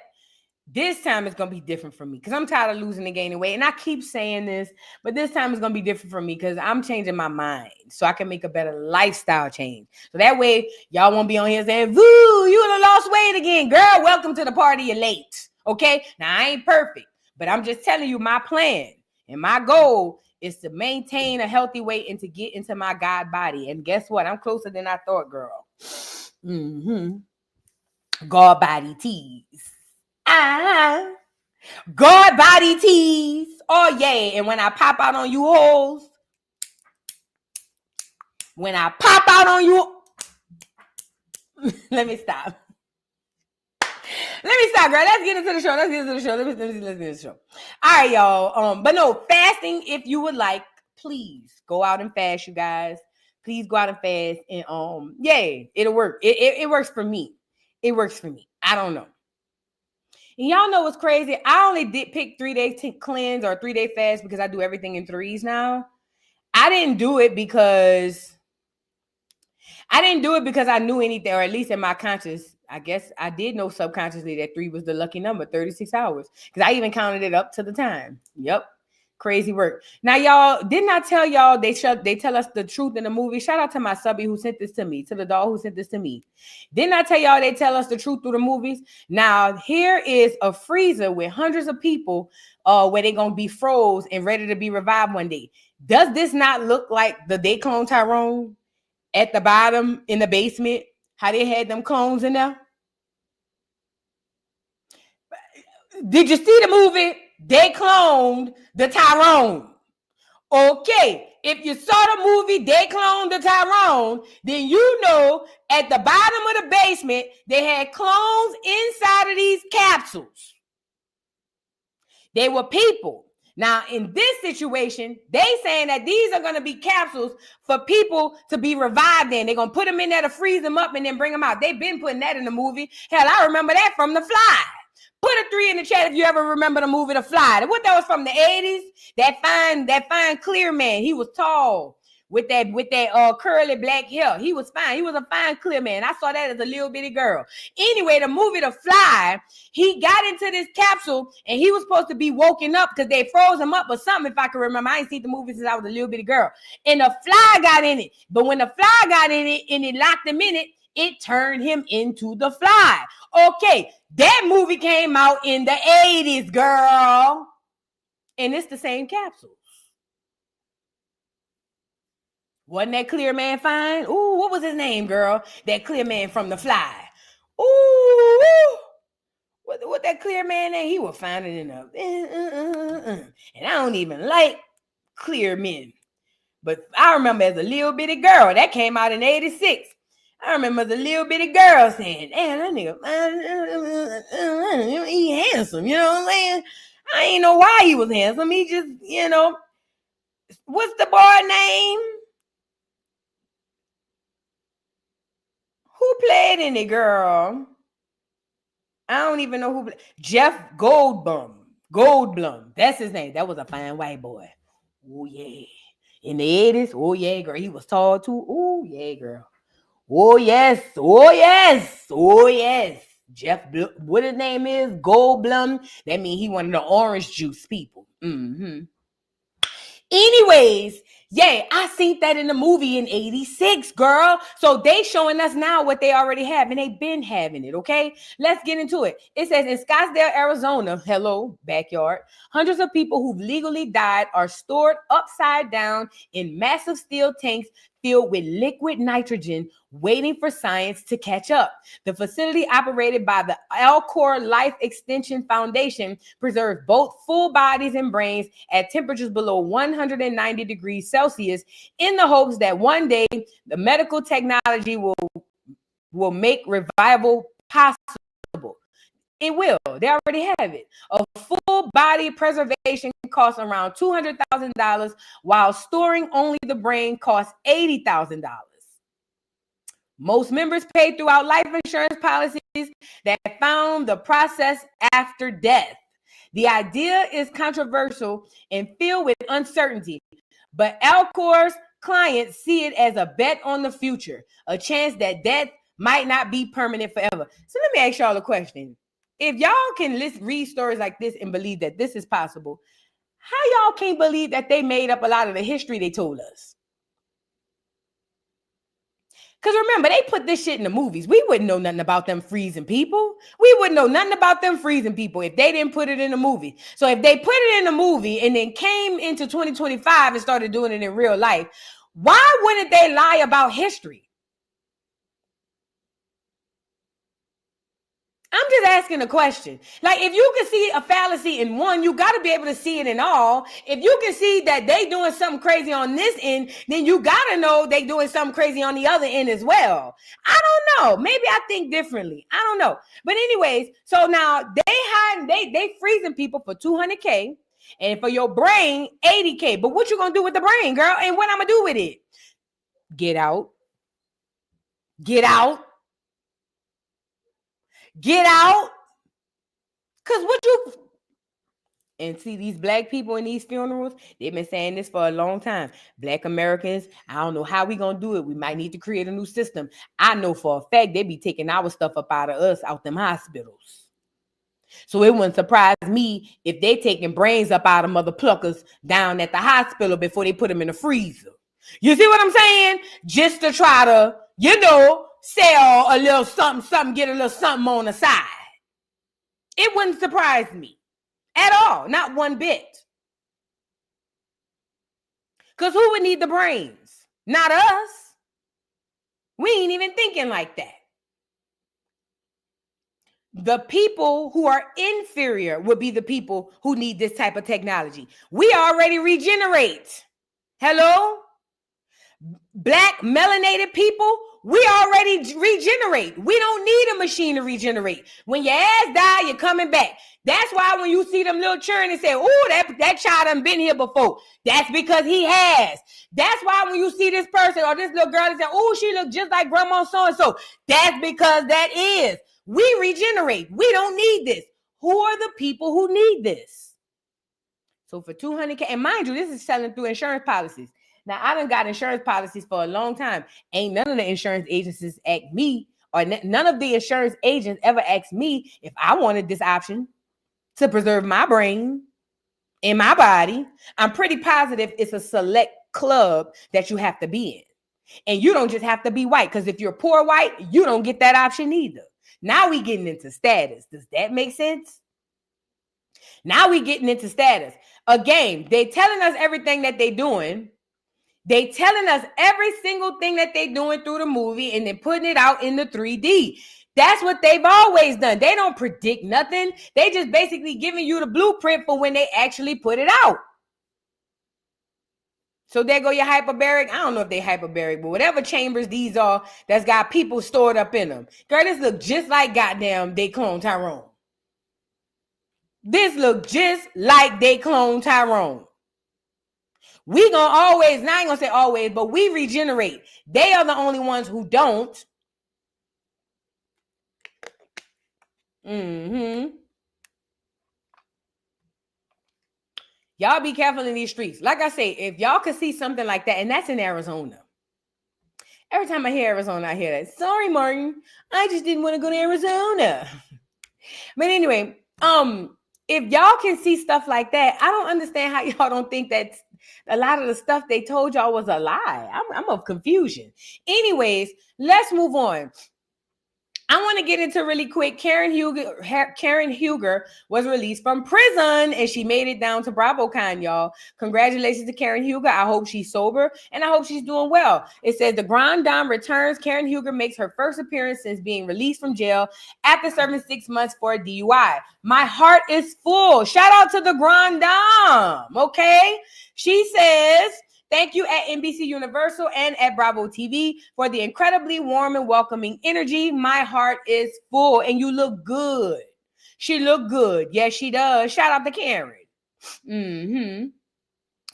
this time it's going to be different for me because I'm tired of losing and gaining weight. And I keep saying this, but this time it's going to be different for me because I'm changing my mind so I can make a better lifestyle change. So that way, y'all won't be on here saying, "Woo, you done lost weight again." Girl, welcome to the party. You're late. Okay? Now, I ain't perfect, but I'm just telling you my plan. And my goal is to maintain a healthy weight and to get into my God body. And guess what? I'm closer than I thought, girl. God body tease. God body tease. Oh, yeah. And when I pop out on you hoes, let me stop. Girl. Let's get into the show. Let's get into the show. All right, y'all. But no, fasting, if you would like, please go out and fast, you guys. Please go out and fast. And yeah, it'll work. It works for me. It works for me. I don't know. And y'all know what's crazy? I only did pick 3-day cleanse or 3-day fast because I do everything in threes now. I didn't do it because I knew anything, or at least in my conscious. I guess I did know subconsciously that 3 was the lucky number, 36 hours. Because I even counted it up to the time. Yep. Crazy work. Now, y'all, didn't I tell y'all they tell us the truth in the movie? Shout out to my subby who sent this to me, to the doll who sent this to me. Didn't I tell y'all they tell us the truth through the movies? Now, here is a freezer with hundreds of people where they're going to be froze and ready to be revived one day. Does this not look like the They Clone Tyrone at the bottom in the basement? How they had them clones in there? Did you see the movie? They cloned the Tyrone. Okay, if you saw the movie They Cloned the Tyrone, then you know at the bottom of the basement, they had clones inside of these capsules. They were people. Now, in this situation, they saying that these are going to be capsules for people to be revived in. They're going to put them in there to freeze them up and then bring them out. They've been putting that in the movie. Hell, I remember that from The Fly. Put a 3 in the chat if you ever remember the movie The Fly. What that was from the 80s? That fine clear man. He was tall with that curly black hair. He was fine. He was a fine clear man. I saw that as a little bitty girl. Anyway, the movie The Fly, he got into this capsule and he was supposed to be woken up because they froze him up or something, if I can remember. I ain't seen the movie since I was a little bitty girl. And the fly got in it. But when the fly got in it and it locked him in it, it turned him into the fly. Okay, that movie came out in the 80s, girl. And it's the same capsules. Wasn't that clear man fine? Ooh, what was his name, girl? That clear man from The Fly. Ooh, what that clear man name? He was finding in a. And I don't even like clear men. But I remember as a little bitty girl, that came out in 86. I remember as a little bitty girl saying, damn, that nigga, he handsome, you know what I'm saying? I ain't know why he was handsome. He just, what's the boy name? Who played in it, girl? I don't even know who. Jeff Goldblum. That's his name. That was a fine white boy. Oh, yeah. In the 80s, oh, yeah, girl. He was tall, too. Oh, yeah, girl. Oh, yes. Oh, yes. Oh, yes. What his name is? Goldblum. That means he one of the orange juice people. Mm-hmm. Anyways, yeah, I seen that in the movie in 86, girl. So they showing us now what they already have, and they been having it, okay? Let's get into it. It says in Scottsdale, Arizona, hello, backyard, hundreds of people who've legally died are stored upside down in massive steel tanks filled with liquid nitrogen, waiting for science to catch up. The facility, operated by the Alcor Life Extension Foundation, preserves both full bodies and brains at temperatures below 190 degrees Celsius in the hopes that one day the medical technology will make revival possible. It will. They already have it. A full body preservation costs around $200,000, while storing only the brain costs $80,000. Most members pay throughout life insurance policies that found the process after death. The idea is controversial and filled with uncertainty, but Alcor's clients see it as a bet on the future, a chance that death might not be permanent forever. So let me ask y'all a question. If y'all can read stories like this and believe that this is possible, how y'all can't believe that they made up a lot of the history they told us? Because remember, they put this shit in the movies. We wouldn't know nothing about them freezing people. We wouldn't know nothing about them freezing people if they didn't put it in the movie. So if they put it in the movie and then came into 2025 and started doing it in real life, why wouldn't they lie about history? I'm just asking a question. Like, if you can see a fallacy in one, you got to be able to see it in all. If you can see that they doing something crazy on this end, then you got to know they doing something crazy on the other end as well. I don't know. Maybe I think differently. I don't know. But anyways, so now they freezing people for $200K, and for your brain, $80K. But what you going to do with the brain, girl? And what I'm going to do with it? Get out. Get out. Get out. Because what you... And see, these black people in these funerals, they've been saying this for a long time. Black Americans, I don't know how we going to do it. We might need to create a new system. I know for a fact they be taking our stuff up out of us, out them hospitals. So it wouldn't surprise me if they taking brains up out of mother pluckers down at the hospital before they put them in the freezer. You see what I'm saying? Just to try to, sell a little something, get a little something on the side. It wouldn't surprise me at all. Not one bit. Because who would need the brains? Not us. We ain't even thinking like that. The people who are inferior would be the people who need this type of technology. We already regenerate. Hello? Black melanated people, we already regenerate. We don't need a machine to regenerate. When your ass die, you're coming back. That's why when you see them little children and say, oh, that child done been here before. That's because he has. That's why when you see this person or this little girl and say, oh, she look just like grandma so-and-so. That's because that is. We regenerate. We don't need this. Who are the people who need this? So for $200K, and mind you, this is selling through insurance policies. Now, I done got insurance policies for a long time. Ain't none of the insurance agencies ask me, or none of the insurance agents ever asked me if I wanted this option to preserve my brain in my body. I'm pretty positive it's a select club that you have to be in. And you don't just have to be white, because if you're poor white, you don't get that option either. Now we getting into status. Does that make sense? Now we getting into status. Again, they telling us everything that they doing. They telling us every single thing that they doing through the movie and then putting it out in the 3D. That's what they've always done. They don't predict nothing. They just basically giving you the blueprint for when they actually put it out. So there go your hyperbaric. I don't know if they hyperbaric, but whatever chambers these are that's got people stored up in them. Girl, this look just like goddamn they clone Tyrone. This look just like they clone Tyrone. We gonna always, now I ain't gonna say always, but we regenerate. They are the only ones who don't. Y'all be careful in these streets. Like I say, if y'all could see something like that, and that's in Arizona. Every time I hear Arizona, I hear that. Sorry, Martin. I just didn't want to go to Arizona. But anyway, if y'all can see stuff like that, I don't understand how y'all don't think that a lot of the stuff they told y'all was a lie. I'm of confusion. Anyways, let's move on. I want to get into really quick. Karen Huger was released from prison and she made it down to BravoCon, y'all. Congratulations to Karen Huger. I hope she's sober and I hope she's doing well. It says the Grand Dame returns. Karen Huger makes her first appearance since being released from jail after serving 6 months for a DUI. My heart is full. Shout out to the Grand Dame. Okay. She says, thank you at NBC Universal and at Bravo TV for the incredibly warm and welcoming energy. My heart is full and you look good. She look good. Yes, she does. Shout out to Karen.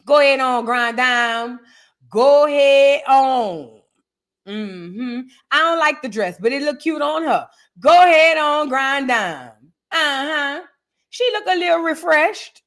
Go ahead on, Grand Dame. Go ahead on. I don't like the dress, but it look cute on her. Go ahead on, Grand Dame. She look a little refreshed.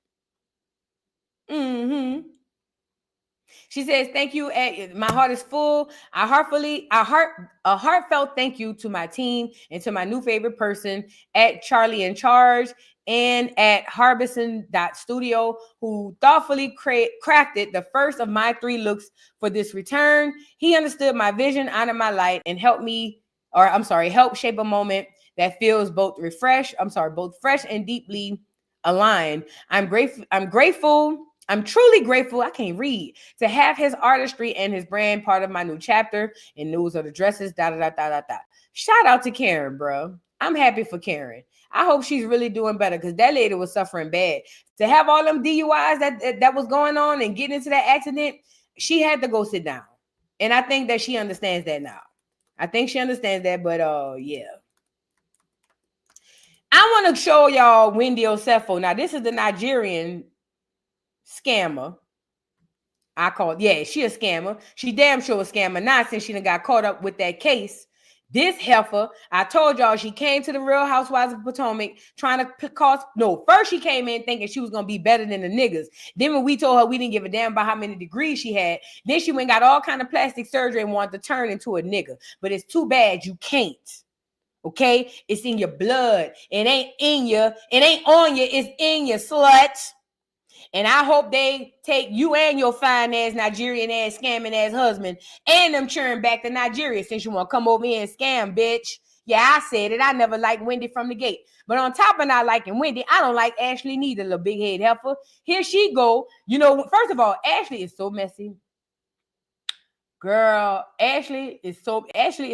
She says, thank you. My heart is full. A heartfelt thank you to my team and to my new favorite person at Charlie in Charge and at Harbison.studio, who thoughtfully crafted the first of my 3 looks for this return. He understood my vision, honored my light, and helped shape a moment that feels both fresh and deeply aligned. I'm grateful. I'm truly grateful, I can't read, to have his artistry and his brand part of my new chapter in news of the dresses, Shout out to Karen, bro. I'm happy for Karen. I hope she's really doing better because that lady was suffering bad. To have all them DUIs that was going on and get into that accident, she had to go sit down. And I think that she understands that now. I think she understands that, but yeah. I want to show y'all Wendy Osefo. Now, this is the Nigerian scammer. She a scammer. She damn sure a scammer. Not since she done got caught up with that case. This heifer, I told y'all she came to the Real Housewives of Potomac trying to first she came in thinking she was going to be better than the niggas. Then when we told her we didn't give a damn about how many degrees she had, then she went and got all kind of plastic surgery and wanted to turn into a nigga. But it's too bad you can't. Okay? It's in your blood. It ain't in you. It ain't on you. It's in you, slut. And I hope they take you and your fine ass Nigerian ass scamming ass husband and them churn back to Nigeria since you want to come over here and scam, bitch. Yeah, I said it. I never liked Wendy from the gate. But on top of not liking Wendy, I don't like Ashley neither, little big head heifer. Here she go. You know, first of all, Ashley is so messy. Girl, Ashley is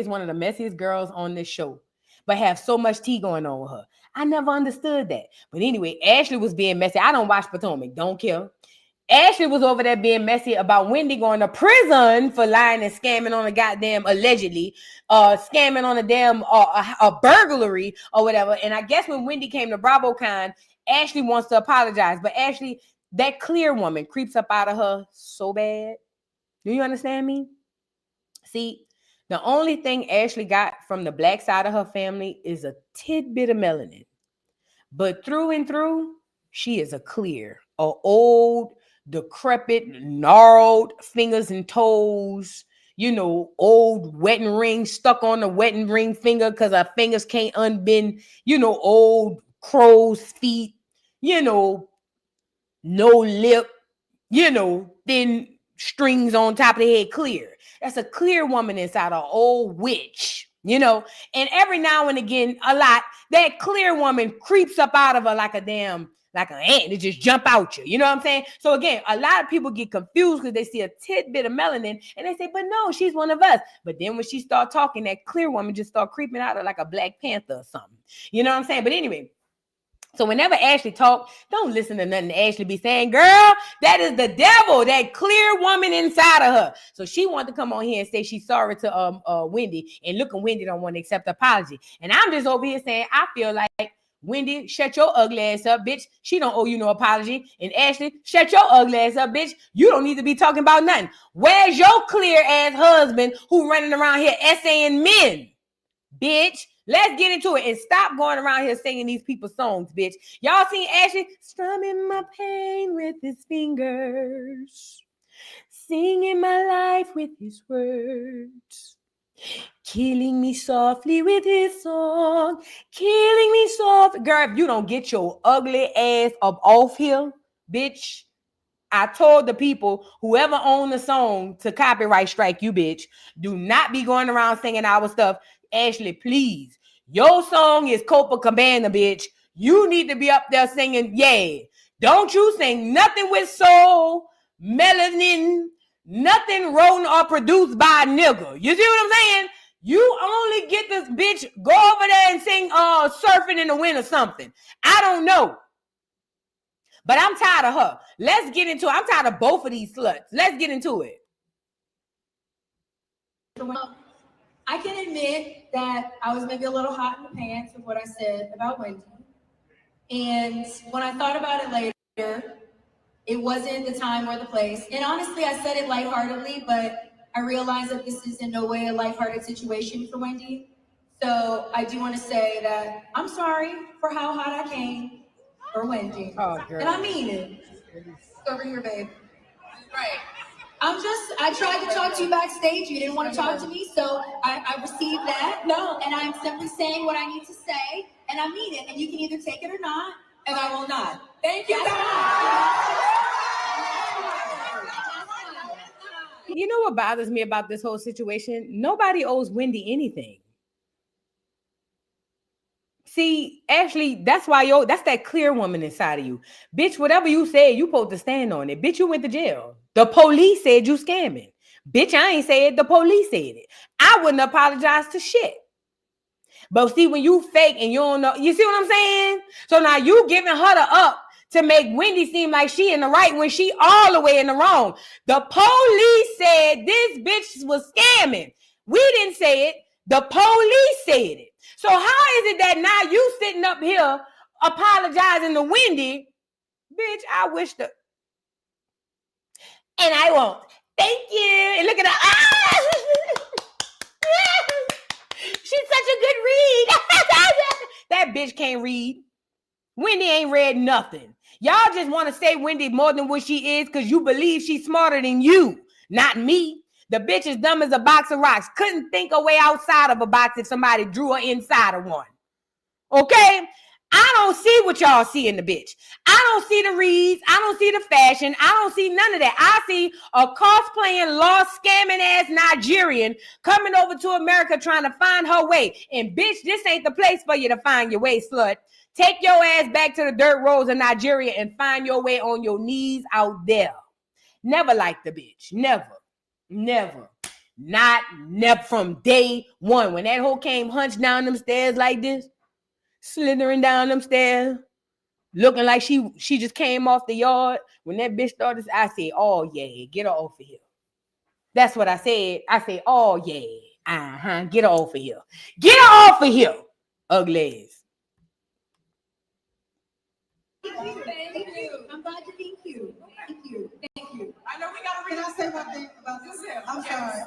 one of the messiest girls on this show, but have so much tea going on with her. I never understood that. But anyway, Ashley was being messy. I don't watch Potomac. Don't care. Ashley was over there being messy about Wendy going to prison for lying and scamming on a goddamn, allegedly, scamming on a damn a burglary or whatever. And I guess when Wendy came to BravoCon, Ashley wants to apologize. But Ashley, that clear woman creeps up out of her so bad. Do you understand me? See, the only thing Ashley got from the black side of her family is a tidbit of melanin. But through and through, she is a old, decrepit, gnarled fingers and toes, old wedding ring stuck on the wedding ring finger because her fingers can't unbend, old crow's feet, no lip, thin strings on top of the head, clear. That's a clear woman inside, an old witch. And every now and again, a lot, that clear woman creeps up out of her like a like an ant that just jump out you. You know what I'm saying? So again, a lot of people get confused because they see a tidbit of melanin and they say, but no, she's one of us. But then when she start talking, that clear woman just start creeping out of like a Black Panther or something. You know what I'm saying? But anyway, so whenever Ashley talk, don't listen to nothing Ashley be saying. Girl, that is the devil, that clear woman inside of her. So she wanted to come on here and say she's sorry to Wendy. And look, Wendy don't want to accept the apology. And I'm just over here saying, I feel like, Wendy, shut your ugly ass up, bitch. She don't owe you no apology. And Ashley, shut your ugly ass up, bitch. You don't need to be talking about nothing. Where's your clear ass husband who running around here essaying men? Bitch, let's get into it and stop going around here singing these people's songs, bitch. Y'all seen Ashley strumming my pain with his fingers, singing my life with his words, killing me softly with his song, killing me soft. Girl, if you don't get your ugly ass up off here, bitch, I told the people, whoever owned the song, to copyright strike you, bitch. Do not be going around singing our stuff. Ashley, please. Your song is Copacabana, bitch. You need to be up there singing, yeah. Don't you sing nothing with soul, melanin, nothing written or produced by a nigga. You see what I'm saying? You only get this bitch, go over there and sing Surfing in the Wind or something. I don't know. But I'm tired of her. Let's get into it. I'm tired of both of these sluts. Let's get into it. I can admit that I was maybe a little hot in the pants with what I said about Wendy. And when I thought about it later, it wasn't the time or the place. And honestly, I said it lightheartedly, but I realized that this is in no way a lighthearted situation for Wendy. So I do want to say that I'm sorry for how hot I came for Wendy. Oh, girl. And I mean it. Over here, babe. Right. I tried to talk to you backstage. You didn't want to talk to me, so I received that. No, and I'm simply saying what I need to say, and I mean it. And you can either take it or not, and I will not. Thank you. You know what bothers me about this whole situation? Nobody owes Wendy anything. See, Ashley, that's why that's that clear woman inside of you. Bitch, whatever you said, you supposed to stand on it. Bitch, you went to jail. The police said you scamming. Bitch, I ain't say it. The police said it. I wouldn't apologize to shit. But see, when you fake and you don't know, you see what I'm saying? So now you giving her the up to make Wendy seem like she in the right when she all the way in the wrong. The police said this bitch was scamming. We didn't say it. The police said it. So how is it that now you sitting up here apologizing to Wendy? Bitch, I wish the... And I won't. Thank you. And look at her. Ah! She's such a good read. That bitch can't read. Wendy ain't read nothing. Y'all just want to say Wendy more than what she is because you believe she's smarter than you, not me. The bitch is dumb as a box of rocks. Couldn't think a way outside of a box if somebody drew her inside of one. Okay? I don't see what y'all see in the bitch. I don't see the reads. I don't see the fashion. I don't see none of that. I see a cosplaying, lost, scamming ass Nigerian coming over to America trying to find her way. And bitch, this ain't the place for you to find your way, slut. Take your ass back to the dirt roads of Nigeria and find your way on your knees out there. Never liked the bitch. Never. Never. Not never from day one. When that hoe came hunched down them stairs like this, slithering down them stairs, looking like she just came off the yard. When that bitch started, I said, oh yeah, get her off of here. That's what I said. I said, oh yeah, get her off of here. Get her off of here, ugly ass. Thank you. I'm glad to meet you. Thank you. Thank you. I know we got to Can I say one thing about this? I'm sorry.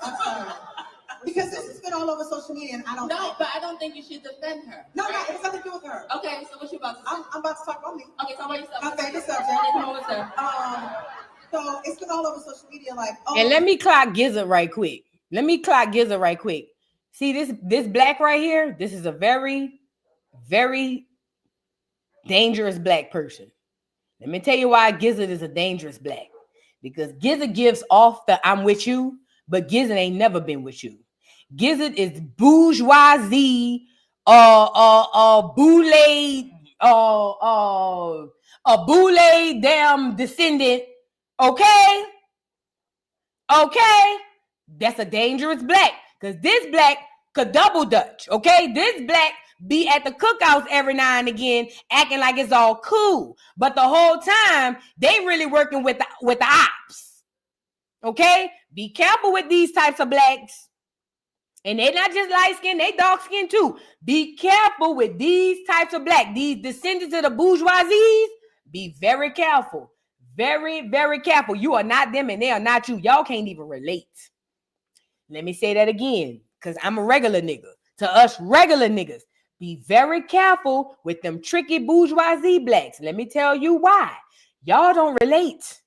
Because this has been all over social media, and I don't. No, but I don't think you should defend her. No, it has nothing to do with her. Okay, so what you about to say? I'm about to talk about me. Okay, talk about yourself. My favorite subject. Come on, what's up? So it's been all over social media, like. Oh, and let me clock Gizzard right quick. See this black right here. This is a very, very dangerous black person. Let me tell you why Gizzard is a dangerous black. Because Gizzard gives off the I'm with you, but Gizzard ain't never been with you. Gizzard is bourgeoisie, boule, a Boule damn descendant, okay? Okay? That's a dangerous black, because this black could double dutch, okay? This black be at the cookouts every now and again acting like it's all cool, but the whole time they really working with the ops, okay? Be careful with these types of blacks. And they're not just light skin, they dark skin too. Be careful with these types of black, these descendants of the bourgeoisies. Be very careful. Very, very careful. You are not them and they are not you. Y'all can't even relate. Let me say that again, because I'm a regular nigga. To us regular niggas, be very careful with them tricky bourgeoisie blacks. Let me tell you why. Y'all don't relate.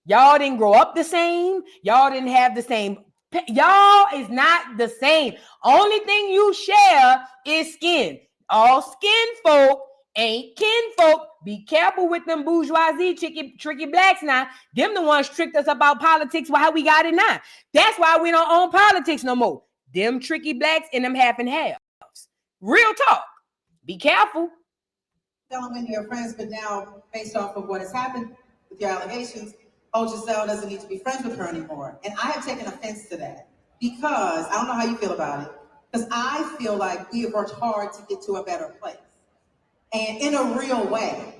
Y'all didn't grow up the same. Y'all didn't have the same. Y'all is not the same. Only thing you share is skin. All skin folk ain't kin folk. Be careful with them bourgeoisie tricky blacks now. Them the ones tricked us about politics, how we got it now. That's why we don't own politics no more. Them tricky blacks and them half and halves. Real talk. Be careful. Telling Wendy your friends, but now based off of what has happened with your allegations, Giselle doesn't need to be friends with her anymore. And I have taken offense to that because I don't know how you feel about it, because I feel like we have worked hard to get to a better place and in a real way.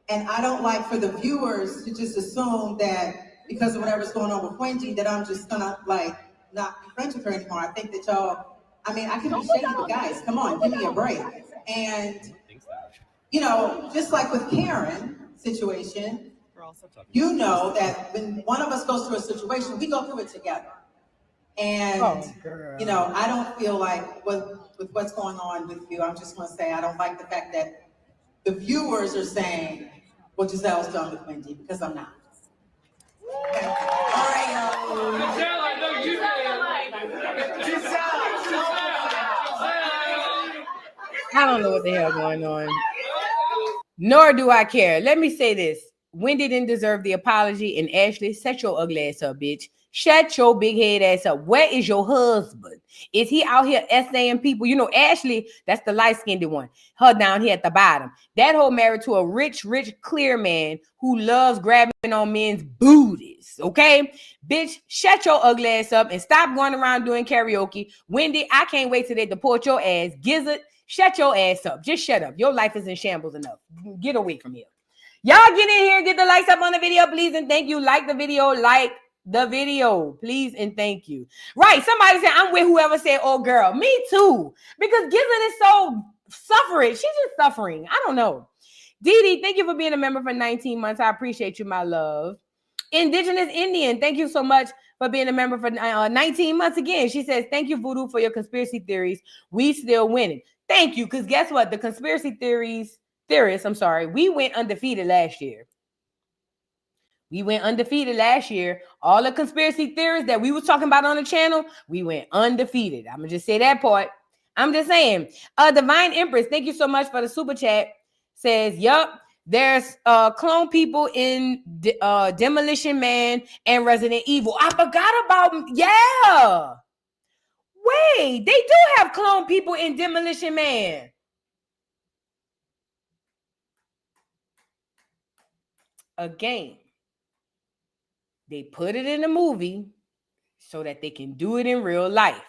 And I don't like for the viewers to just assume that because of whatever's going on with Wendy, that I'm just gonna like not be friends with her anymore. I think that y'all, I mean, I can be shady, but guys, come on, give me a break. And, you know, just like with Karen situation, you know that when one of us goes through a situation, we go through it together. And, you know, I don't feel like with what's going on with you, I'm just going to say I don't like the fact that the viewers are saying, well, Giselle's done with Wendy, because I'm not. Okay. All right, y'all. Giselle, I know you I don't know what the hell going on. Nor do I care. Let me say this. Wendy didn't deserve the apology, and Ashley, shut your ugly ass up, bitch. Shut your big head ass up. Where is your husband? Is he out here essaying people? You know, Ashley, that's the light-skinned one. Her down here at the bottom. That whole married to a rich, clear man who loves grabbing on men's booties, okay? Bitch, shut your ugly ass up and stop going around doing karaoke. Wendy, I can't wait till they deport your ass. Gizzard, shut your ass up. Just shut up. Your life is in shambles enough. Get away from here. Y'all get in here, get the likes up on the video, please, and thank you. Like the video, please, and thank you. Right, somebody said, I'm with whoever said, oh, girl. Me too, because Gizzard is so suffering. She's just suffering. I don't know. Dee Dee, thank you for being a member for 19 months. I appreciate you, my love. Indigenous Indian, thank you so much for being a member for 19 months again. She says, thank you, Voodoo, for your conspiracy theories. We still winning. Thank you, because guess what? The conspiracy theorists, we went undefeated last year. All the conspiracy theories that we was talking about on the channel, we went undefeated. I'm going to just say that part. I'm just saying. Divine Empress, thank you so much for the super chat. Says, yup, there's clone people in Demolition Man and Resident Evil. I forgot about, yeah. Wait, they do have clone people in Demolition Man. Again, they put it in a movie so that they can do it in real life.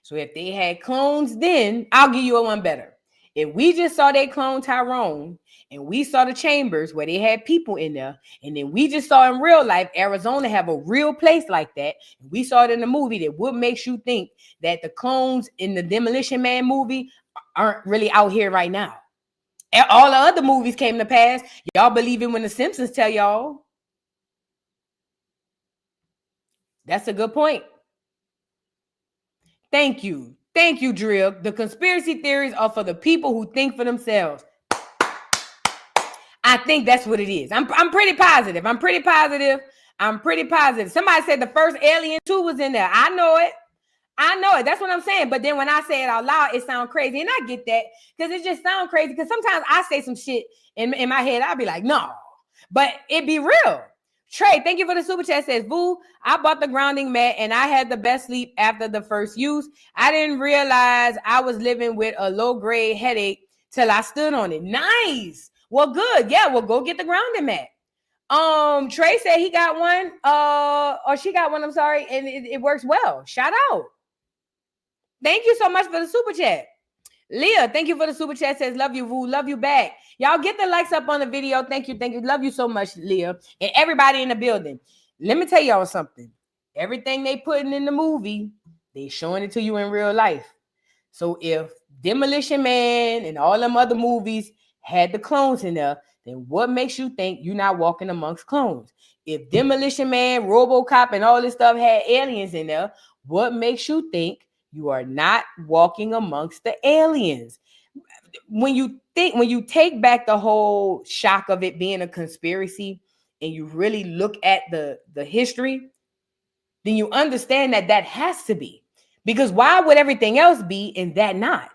So if they had clones then, I'll give you a one better. If we just saw they clone Tyrone and we saw the chambers where they had people in there, and then we just saw in real life Arizona have a real place like that, and we saw it in the movie, that what makes you think that the clones in the Demolition Man movie aren't really out here right now? All the other movies came to pass. Y'all believe it when the Simpsons tell y'all. That's a good point. Thank you. Thank you, Drill. The conspiracy theories are for the people who think for themselves. I think that's what it is. I'm pretty positive. Somebody said the first Alien 2 was in there. I know it. That's what I'm saying. But then when I say it out loud, it sounds crazy. And I get that because it just sounds crazy. Because sometimes I say some shit in my head. I'll be like, no. But it be real. Trey, thank you for the super chat. Says, Boo, I bought the grounding mat and I had the best sleep after the first use. I didn't realize I was living with a low-grade headache till I stood on it. Nice. Well, good. Yeah, well, go get the grounding mat. Trey said he got one, or she got one, I'm sorry, and it works well. Shout out. Thank you so much for the super chat. Leah, thank you for the super chat. Says, love you, Vu. Love you back. Y'all get the likes up on the video. Thank you. Thank you. Love you so much, Leah. And everybody in the building. Let me tell y'all something. Everything they putting in the movie, they showing it to you in real life. So if Demolition Man and all them other movies had the clones in there, then what makes you think you're not walking amongst clones? If Demolition Man, RoboCop, and all this stuff had aliens in there, what makes you think you are not walking amongst the aliens? When you take back the whole shock of it being a conspiracy and you really look at the history, then you understand that has to be. Because why would everything else be and that not?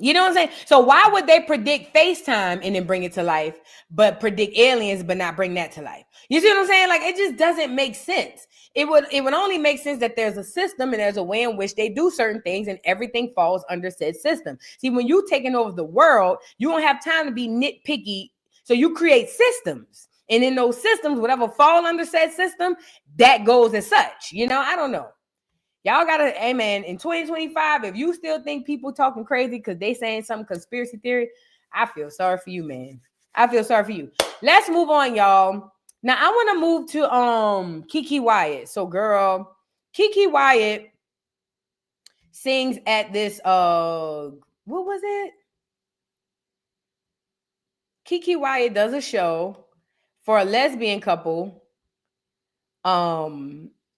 You know what I'm saying? So why would they predict FaceTime and then bring it to life, but predict aliens but not bring that to life? You see what I'm saying? Like, it just doesn't make sense. It would only make sense that there's a system and there's a way in which they do certain things and everything falls under said system. See, when you taking over the world, you don't have time to be nitpicky. So you create systems. And in those systems, whatever fall under said system, that goes as such. You know, I don't know. Y'all gotta, hey man, in 2025, if you still think people talking crazy because they saying some conspiracy theory, I feel sorry for you, man. I feel sorry for you. Let's move on, y'all. Now I want to move to Keke Wyatt. So, girl, Keke Wyatt sings at this what was it? Keke Wyatt does a show for a lesbian couple.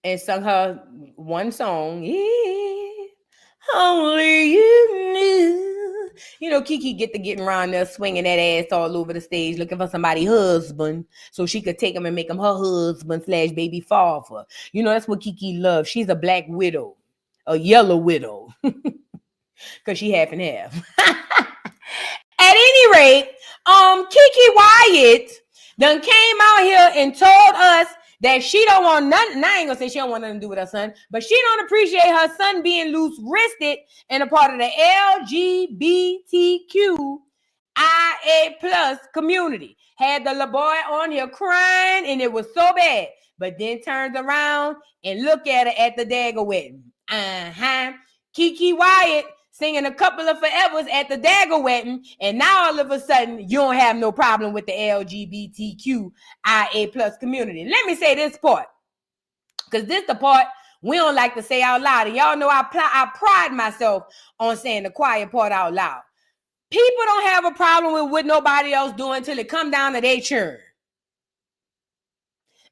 And sung her one song. Yeah, only you knew. You know, Keke getting around there swinging that ass all over the stage, looking for somebody's husband so she could take him and make him her husband / baby father. You know, that's what Keke loves. She's a black widow, a yellow widow, because she half and half. At any rate, Keke Wyatt done came out here and told us that she don't want nothing. I ain't gonna say she don't want nothing to do with her son, but she don't appreciate her son being loose-wristed and a part of the LGBTQ IA+ community. Had the little boy on here crying, and it was so bad. But then turned around and look at her at the dagger wedding. Keke Wyatt singing a couple of forevers at the dagger wedding, and now all of a sudden you don't have no problem with the LGBTQ IA+ community. Let me say this part, because this the part we don't like to say out loud. And y'all know I pride myself on saying the quiet part out loud. People don't have a problem with what nobody else doing until it come down to their turn.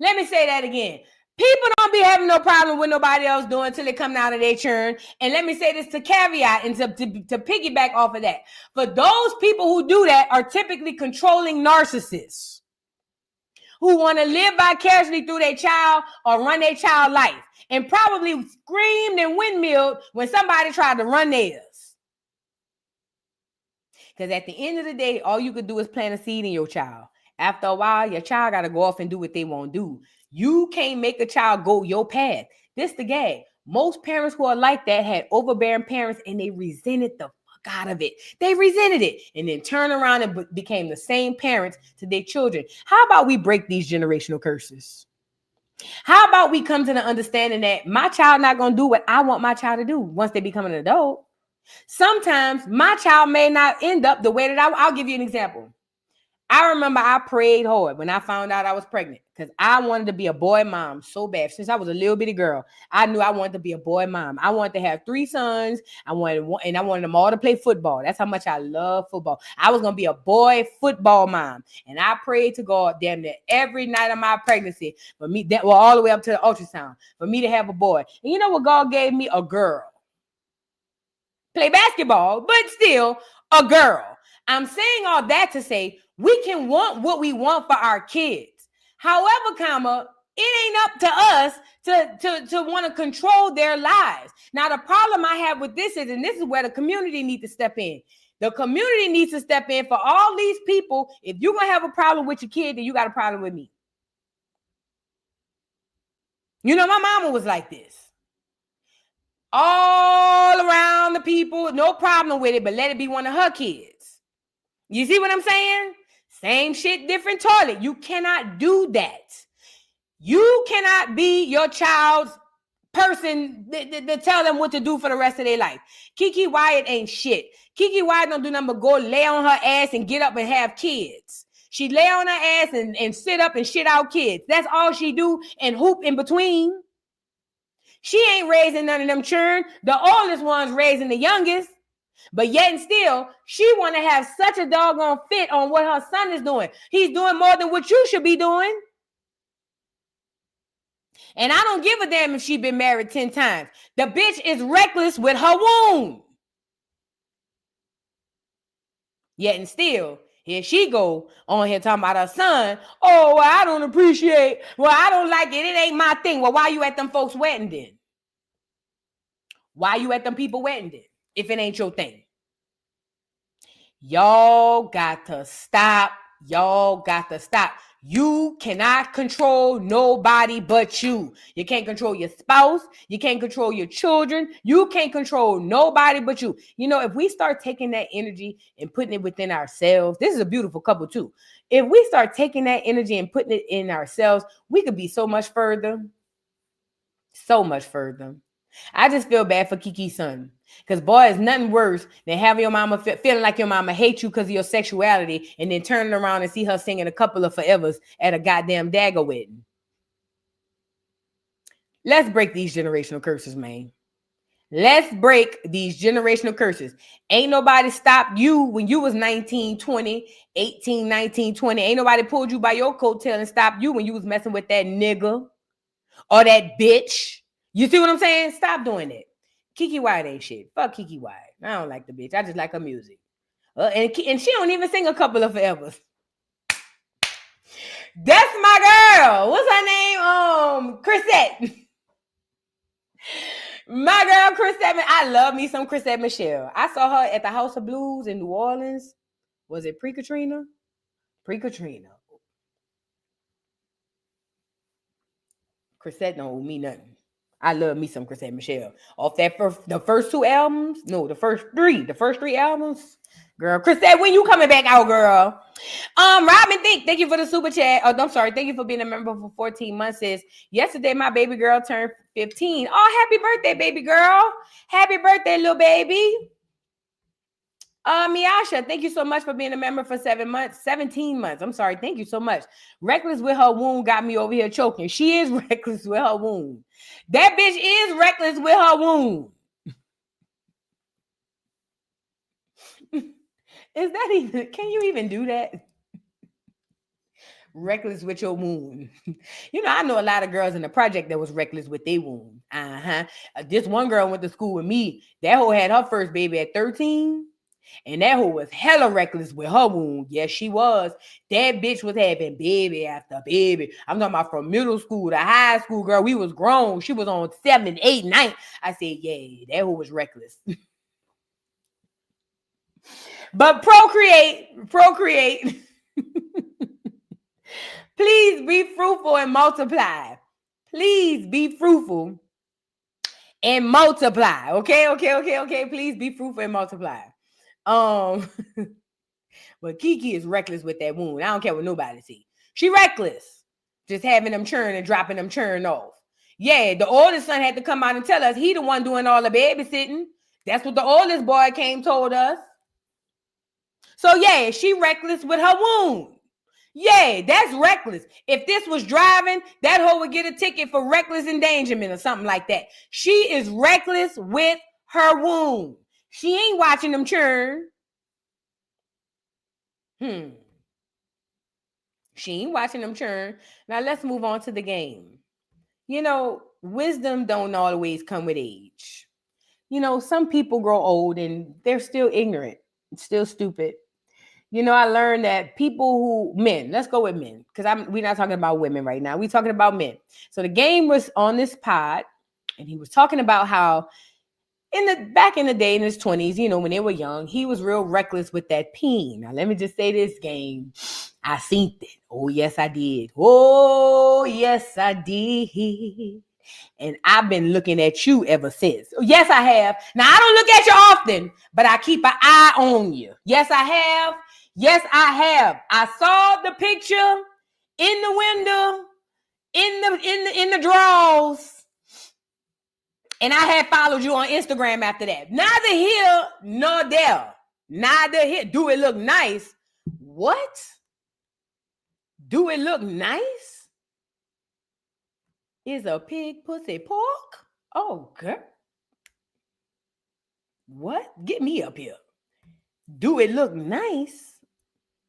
Let me say that again. People don't be having no problem with nobody else doing until they come down to their turn. And let me say this to caveat and to piggyback off of that. For those people who do that are typically controlling narcissists who want to live vicariously through their child or run their child life, and probably screamed and windmilled when somebody tried to run theirs. Because at the end of the day, all you could do is plant a seed in your child. After a while, your child got to go off and do what they want to do. You can't make a child go your path. This the gag. Most parents who are like that had overbearing parents and they resented the fuck out of it. They resented it and then turned around and became the same parents to their children. How about we break these generational curses? How about we come to the understanding that my child not going to do what I want my child to do once they become an adult? Sometimes my child may not end up the way that I'll give you an example. I remember I prayed hard when I found out I was pregnant because I wanted to be a boy mom so bad. Since I was a little bitty girl, I knew I wanted to be a boy mom. I wanted to have 3 sons. I wanted them all to play football. That's how much I love football. I was going to be a boy football mom. And I prayed to God damn near every night of my pregnancy for me, that well, all the way up to the ultrasound, for me to have a boy. And you know what? God gave me a girl. Play basketball, but still a girl. I'm saying all that to say we can want what we want for our kids. However, it ain't up to us to want to control their lives. Now, the problem I have with this is, and this is where the community needs to step in. The community needs to step in for all these people. If you're going to have a problem with your kid, then you got a problem with me. You know, my mama was like this. All around the people, no problem with it, but let it be one of her kids. You see what I'm saying? Same shit, different toilet. You cannot do that. You cannot be your child's person to tell them what to do for the rest of their life. Keke Wyatt ain't shit. Keke Wyatt don't do nothing but go lay on her ass and get up and have kids. She lay on her ass and sit up and shit out kids. That's all she do and hoop in between. She ain't raising none of them children. The oldest one's raising the youngest. But yet and still, she want to have such a doggone fit on what her son is doing. He's doing more than what you should be doing. And I don't give a damn if she been married 10 times. The bitch is reckless with her womb. Yet and still, here she go on here talking about her son. Oh, well, I don't appreciate. Well, I don't like it. It ain't my thing. Well, why you at them folks' wedding then? Why you at them people wedding then? If it ain't your thing. Y'all got to stop. Y'all got to stop. You cannot control nobody but you. You can't control your spouse. You can't control your children. You can't control nobody but you. You know, if we start taking that energy and putting it within ourselves, this is a beautiful couple too. If we start taking that energy and putting it in ourselves, we could be so much further. So much further. I just feel bad for Keke's son. Because, boy, it's nothing worse than having your mama feeling like your mama hates you because of your sexuality and then turning around and see her singing a couple of forevers at a goddamn dagger wedding. Let's break these generational curses, man. Let's break these generational curses. Ain't nobody stopped you when you was 19, 20, 18, 19, 20. Ain't nobody pulled you by your coattail and stopped you when you was messing with that nigga or that bitch. You see what I'm saying? Stop doing it. Keke Wyatt ain't shit. Fuck Keke Wyatt. I don't like the bitch. I just like her music. And she don't even sing a couple of forevers. That's my girl. What's her name? Chrisette. My girl, Chrisette. I love me some Chrisette Michele. I saw her at the House of Blues in New Orleans. Was it pre-Katrina? Pre-Katrina. Chrisette don't owe me nothing. I love me some Chrisette Michele. Off that the first two albums, no, the first three albums, girl. Chrisette, when you coming back out, girl? Robin, thank you for the super chat. Oh, I'm sorry, thank you for being a member for 14 months. Says yesterday my baby girl turned 15. Oh, happy birthday, baby girl! Happy birthday, little baby. Miasha, thank you so much for being a member for 17 months. I'm sorry, thank you so much. Reckless with her wound got me over here choking. She is reckless with her wound. That bitch is reckless with her wound. Is that even, can you even do that? Reckless with your wound. You know, I know a lot of girls in the project that was reckless with their wound. This one girl went to school with me. That hoe had her first baby at 13. And that hoe was hella reckless with her wound. Yes, she was. That bitch was having baby after baby. I'm talking about from middle school to high school, girl. We was grown. She was on 7, 8, 9. I said, yeah, that hoe was reckless. But procreate. Please be fruitful and multiply. Please be fruitful and multiply. Okay. Please be fruitful and multiply. But Keke is reckless with that wound. I don't care what nobody see. She reckless. Just having them churn and dropping them churn off. Yeah, the oldest son had to come out and tell us he the one doing all the babysitting. That's what the oldest boy told us. So yeah, she reckless with her wound. Yeah, that's reckless. If this was driving, that hoe would get a ticket for reckless endangerment or something like that. She is reckless with her wound. She ain't watching them churn. She ain't watching them churn. Now let's move on to the game. You know, wisdom don't always come with age. You know, some people grow old and they're still ignorant, still stupid. You know, I learned that men, let's go with men, because we're not talking about women right now. We're talking about men. So the game was on this pod, and he was talking about how back in the day in his 20s, you know, when they were young, he was real reckless with that peen. Now, let me just say this, game. I seen it. Oh, yes, I did. Oh, yes, I did. And I've been looking at you ever since. Yes, I have. Now, I don't look at you often, but I keep an eye on you. Yes, I have. Yes, I have. I saw the picture in the window, in the drawers, and I had followed you on Instagram after that. Neither here nor there. Neither here. Do it look nice? What? Do it look nice? Is a pig pussy pork? Oh, girl. What? Get me up here. Do it look nice?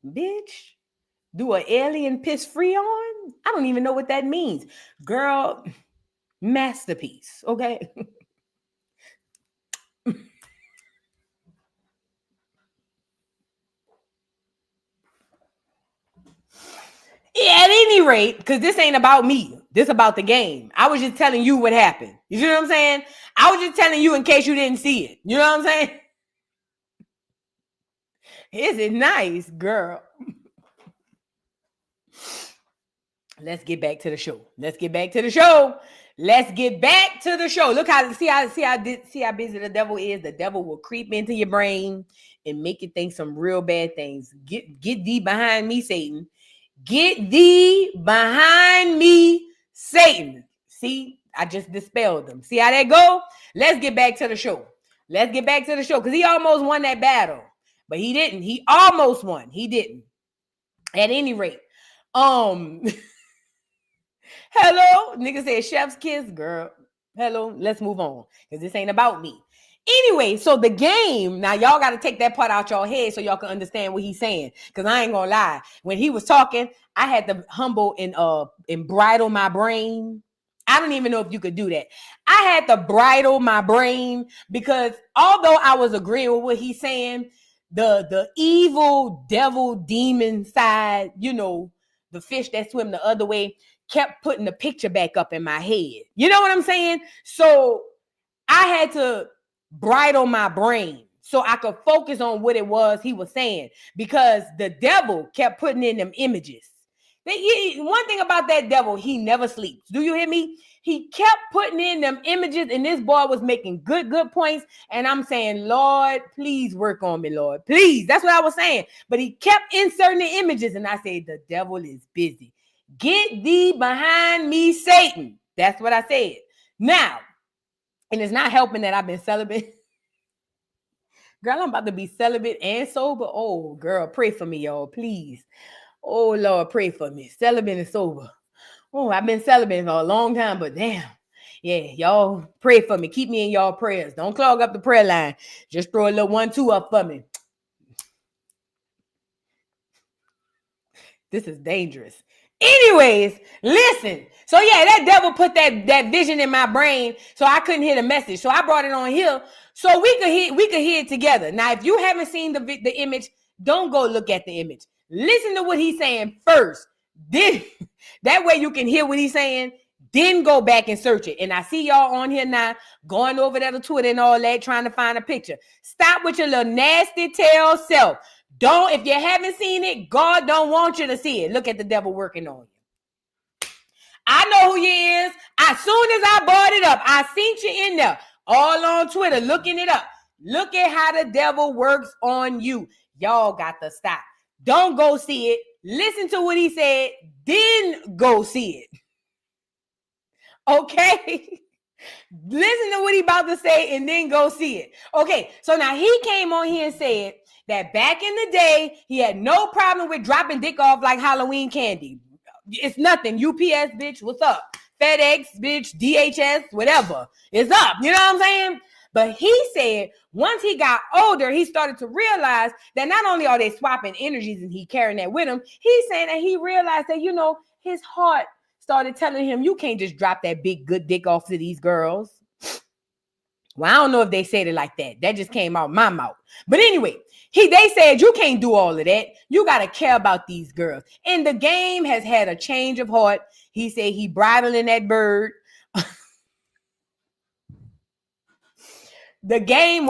Bitch. Do an alien piss free on? I don't even know what that means. Girl, masterpiece, okay? At any rate, because this ain't about me. This about the game. I was just telling you what happened. You know what I'm saying? I was just telling you in case you didn't see it. You know what I'm saying? Is it nice, girl? Let's get back to the show. Let's get back to the show. Let's get back to the show. Look how see how busy the devil is. The devil will creep into your brain and make you think some real bad things. Get thee behind me, Satan. Get thee behind me, Satan. See, I just dispelled them. See how that go? Let's get back to the show. Let's get back to the show because he almost won that battle, but he didn't. He almost won. He didn't. At any rate, hello, nigga said chef's kiss, girl. Hello, let's move on because this ain't about me. Anyway, so the game, now y'all got to take that part out your head so y'all can understand what he's saying. Because I ain't going to lie. When he was talking, I had to humble and bridle my brain. I don't even know if you could do that. I had to bridle my brain because although I was agreeing with what he's saying, the evil devil demon side, you know, the fish that swim the other way, kept putting the picture back up in my head. You know what I'm saying? So I had to bridle my brain so I could focus on what it was he was saying because the devil kept putting in them images. One thing about that devil, he never sleeps. Do you hear me? He kept putting in them images and this boy was making good points. And I'm saying, Lord, please work on me, Lord. Please. That's what I was saying. But he kept inserting the images and I said, the devil is busy. Get thee behind me, Satan. That's what I said. Now, and it's not helping that I've been celibate. Girl, I'm about to be celibate and sober. Oh, girl, pray for me, y'all, please. Oh, Lord, pray for me. Celibate and sober. Oh, I've been celibate for a long time, but damn. Yeah, y'all pray for me. Keep me in y'all prayers. Don't clog up the prayer line. Just throw a little 1-2 up for me. This is dangerous. Anyways, listen. So yeah, that devil put that vision in my brain so I couldn't hear the message. So I brought it on here so we could hear it together. Now, if you haven't seen the image, don't go look at the image. Listen to what he's saying first. Then that way you can hear what he's saying. Then go back and search it. And I see y'all on here now going over there to Twitter and all that, trying to find a picture. Stop with your little nasty tail self. Don't, if you haven't seen it, God don't want you to see it. Look at the devil working on you. I know who you is. As soon as I brought it up, I seen you in there, all on Twitter, looking it up. Look at how the devil works on you. Y'all got to stop. Don't go see it. Listen to what he said, then go see it. Okay? Listen to what he about to say and then go see it. Okay, so now he came on here and said that back in the day, he had no problem with dropping dick off like Halloween candy. It's nothing. UPS, bitch, what's up? FedEx, bitch, DHS, whatever. It's up. You know what I'm saying? But he said once he got older, he started to realize that not only are they swapping energies and he carrying that with him, he's saying that he realized that, you know, his heart started telling him, you can't just drop that big good dick off to these girls. Well, I don't know if they said it like that. That just came out my mouth. But anyway, they said you can't do all of that. You got to care about these girls. And the game has had a change of heart. He said he bridling that bird. The game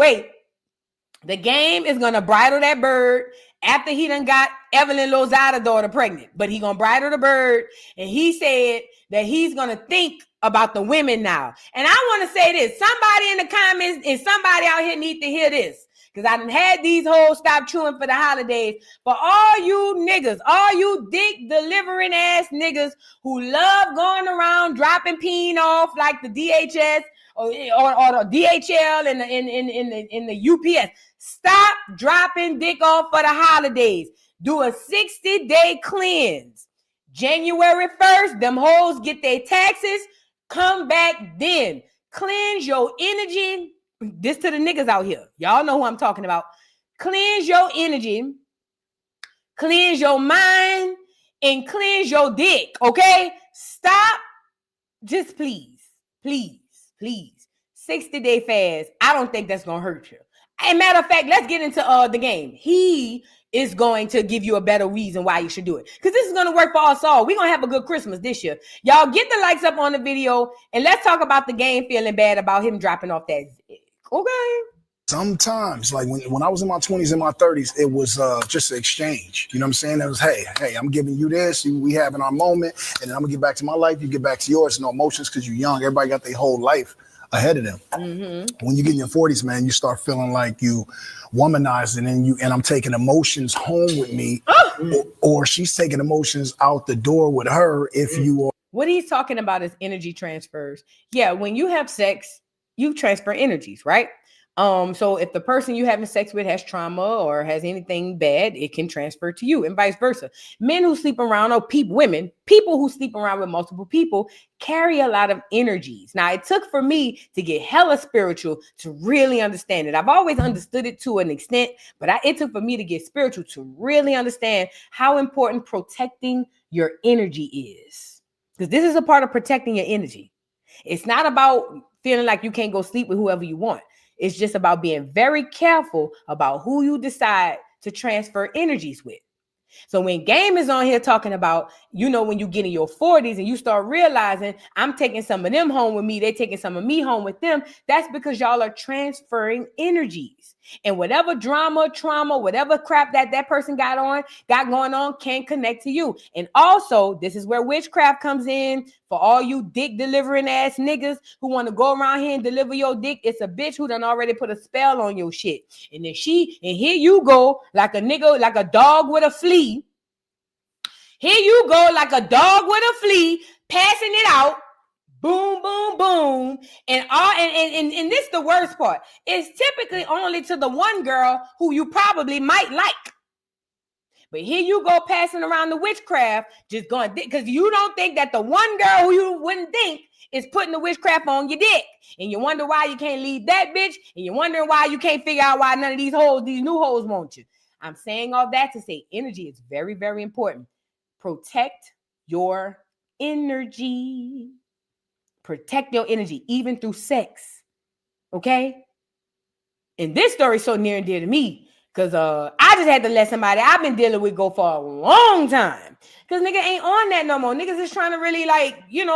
is going to bridle that bird after he done got Evelyn Lozada's daughter pregnant. But he going to bridle the bird. And he said that he's going to think about the women now. And I want to say this. Somebody in the comments and somebody out here need to hear this. because I done had these hoes stop chewing for the holidays. For all you niggas, all you dick delivering ass niggas who love going around dropping peen off like the DHS or the DHL and the UPS. Stop dropping dick off for the holidays. Do a 60-day cleanse. January 1st, them hoes get their taxes. Come back then. Cleanse your energy. This to the niggas out here. Y'all know who I'm talking about. Cleanse your energy. Cleanse your mind. And cleanse your dick. Okay? Stop. Just please. 60-day fast. I don't think that's going to hurt you. As a matter of fact, let's get into the game. He is going to give you a better reason why you should do it. Because this is going to work for us all. We're going to have a good Christmas this year. Y'all get the likes up on the video and let's talk about the game feeling bad about him dropping off that zig. Okay? Sometimes, like when I was in my 20s and my 30s, it was just an exchange. You know what I'm saying? It was, hey, I'm giving you this. We having our moment. And then I'm going to get back to my life. You get back to yours. No emotions because you're young. Everybody got their whole life ahead of them. Mm-hmm. When you get in your 40s, man, you start feeling like you womanized and I'm taking emotions home with me or she's taking emotions out the door with her if you are. What he's talking about is energy transfers. Yeah, when you have sex, you transfer energies, right? So if the person you having sex with has trauma or has anything bad, it can transfer to you and vice versa. Men who sleep around or people who sleep around with multiple people carry a lot of energies. Now, it took for me to get hella spiritual to really understand it. I've always understood it to an extent, but it took for me to get spiritual to really understand how important protecting your energy is. Because this is a part of protecting your energy. It's not about feeling like you can't go sleep with whoever you want. It's just about being very careful about who you decide to transfer energies with. So when Game is on here talking about, when you get in your 40s and you start realizing I'm taking some of them home with me, they taking some of me home with them, that's because y'all are transferring energies. And whatever drama, trauma, whatever crap that person got going on can connect to you. And also, this is where witchcraft comes in for all you dick delivering ass niggas who want to go around here and deliver your dick. It's a bitch who done already put a spell on your shit. And then here you go like a nigga, like a dog with a flea. Here you go like a dog with a flea, passing it out. Boom, boom, boom. And this the worst part. It's typically only to the one girl who you probably might like. But here you go passing around the witchcraft, just going, because you don't think that the one girl who you wouldn't think is putting the witchcraft on your dick. And you wonder why you can't leave that bitch. And you're wondering why you can't figure out why none of these new hoes want you. I'm saying all that to say energy is very, very important. Protect your energy. Protect your energy, even through sex. Okay? And this story is so near and dear to me because I just had to let somebody I've been dealing with go for a long time. Because nigga ain't on that no more. Niggas is trying to really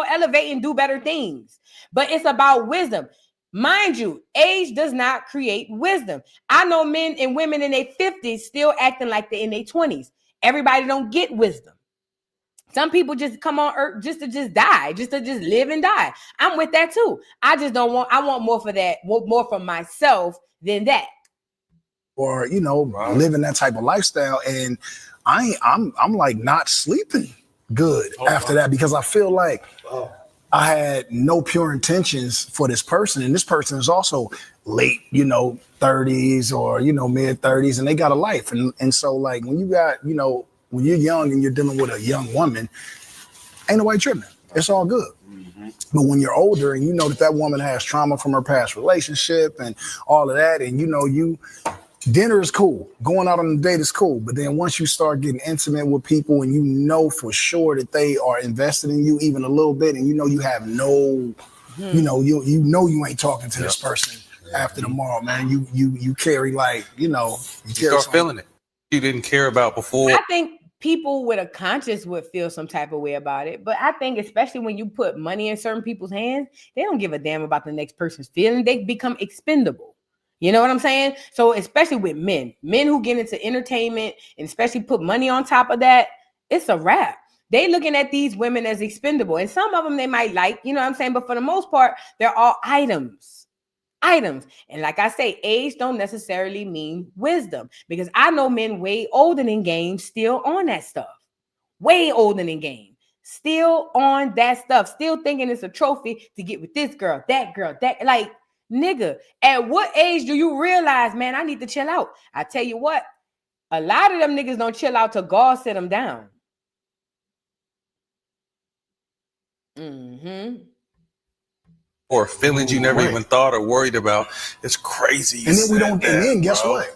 elevate and do better things. But it's about wisdom. Mind you, age does not create wisdom. I know men and women in their 50s still acting like they're in their 20s. Everybody don't get wisdom. Some people just come on earth just to die, just to live and die. I'm with that too. I want more for that, more for myself than that. Or, living that type of lifestyle. And I'm like not sleeping good after that because I feel like I had no pure intentions for this person. And this person is also late, 30s or, mid 30s and they got a life. And so like when you got, when you're young and you're dealing with a young woman, ain't nobody tripping. It's all good. Mm-hmm. But when you're older and you know that woman has trauma from her past relationship and all of that, and dinner is cool. Going out on a date is cool. But then once you start getting intimate with people and you know for sure that they are invested in you even a little bit and you have no, you ain't talking to this person after tomorrow, man. You carry you start feeling it. You didn't care about before. I think people with a conscience would feel some type of way about it. But I think especially when you put money in certain people's hands, they don't give a damn about the next person's feeling. They become expendable. You know what I'm saying? So especially with men who get into entertainment and especially put money on top of that, it's a wrap. They looking at these women as expendable. And some of them they might like, you know what I'm saying? But for the most part, they're all items. items. And like I say, age don't necessarily mean wisdom, because I know men way older than game still on that stuff. Way older than game. Still on that stuff. Still thinking it's a trophy to get with this girl, that like, nigga, at what age do you realize, man, I need to chill out? I tell you what, a lot of them niggas don't chill out till God sit them down. Or feelings you never even thought or worried about. It's crazy. And then we don't. And then guess what?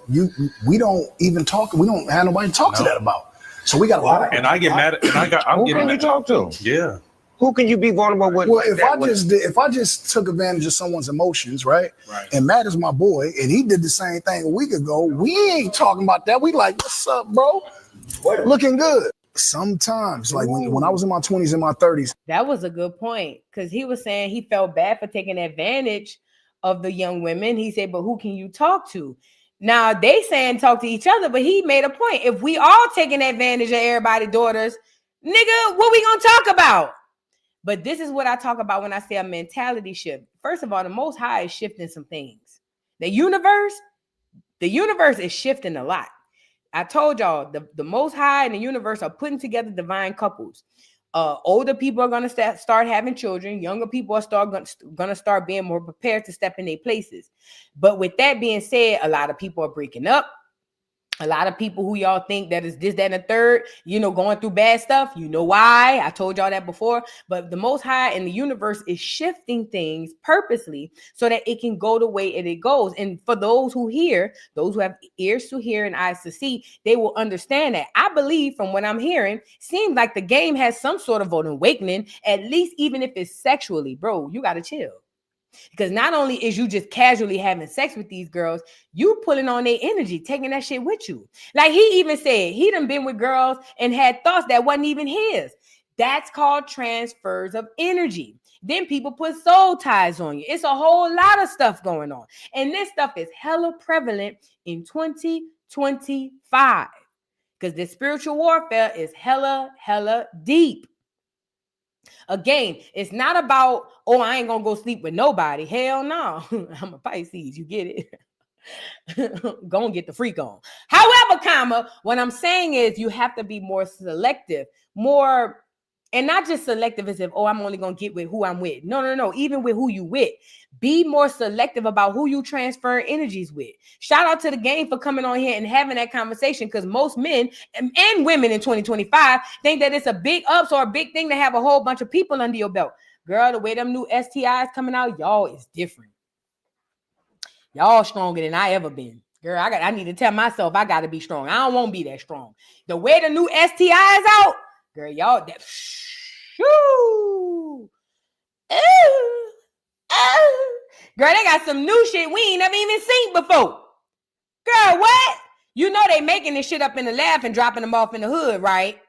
We don't even talk. We don't have nobody to talk to that about. So we got a lot. And I get mad. I'm Who getting can mad. you talk to? Yeah. Who can you be vulnerable with? Well, if I just took advantage of someone's emotions, right? And Matt is my boy, and he did the same thing a week ago. We ain't talking about that. We like, what's up, bro? Looking good. Sometimes, like when I was in my 20s and my 30s. That was a good point, because he was saying he felt bad for taking advantage of the young women. He said, but who can you talk to? Now they saying talk to each other, but he made a point. If we all taking advantage of everybody's daughters, nigga, what we gonna talk about? But this is what I talk about when I say a mentality shift. First of all, the Most High is shifting some things. The universe is shifting a lot. I told y'all the Most High and the universe are putting together divine couples. Older people are going to start having children. Younger people are going to start being more prepared to step in their places. But with that being said, a lot of people are breaking up. A lot of people who y'all think that is this, that, and the third, going through bad stuff. You know why? I told y'all that before. But the Most High in the universe is shifting things purposely so that it can go the way it goes. And for those who hear, those who have ears to hear and eyes to see, they will understand that. I believe from what I'm hearing, seems like the game has some sort of an awakening, at least even if it's sexually. Bro, you got to chill. Because not only is you just casually having sex with these girls, you pulling on their energy, taking that shit with you. Like he even said, he done been with girls and had thoughts that wasn't even his. That's called transfers of energy. Then people put soul ties on you. It's a whole lot of stuff going on. And this stuff is hella prevalent in 2025. Because the spiritual warfare is hella deep. Again, it's not about, oh, I ain't gonna go sleep with nobody. Hell no. I'm a Pisces. You get it? Go and get the freak on. However, what I'm saying is you have to be more selective, and not just selective as if, oh, I'm only gonna get with who I'm with. No. Even with who you with, be more selective about who you transfer energies with. Shout out to the game for coming on here and having that conversation, because most men and women in 2025 think that it's a big ups or a big thing to have a whole bunch of people under your belt. Girl, the way them new STIs coming out, y'all is different. Y'all stronger than I ever been. Girl, I need to tell myself I got to be strong. I don't want to be that strong. The way the new STIs out, girl, y'all, that shoo. Girl, they got some new shit we ain't never even seen before. Girl, what? You know they making this shit up in the lab and dropping them off in the hood, right?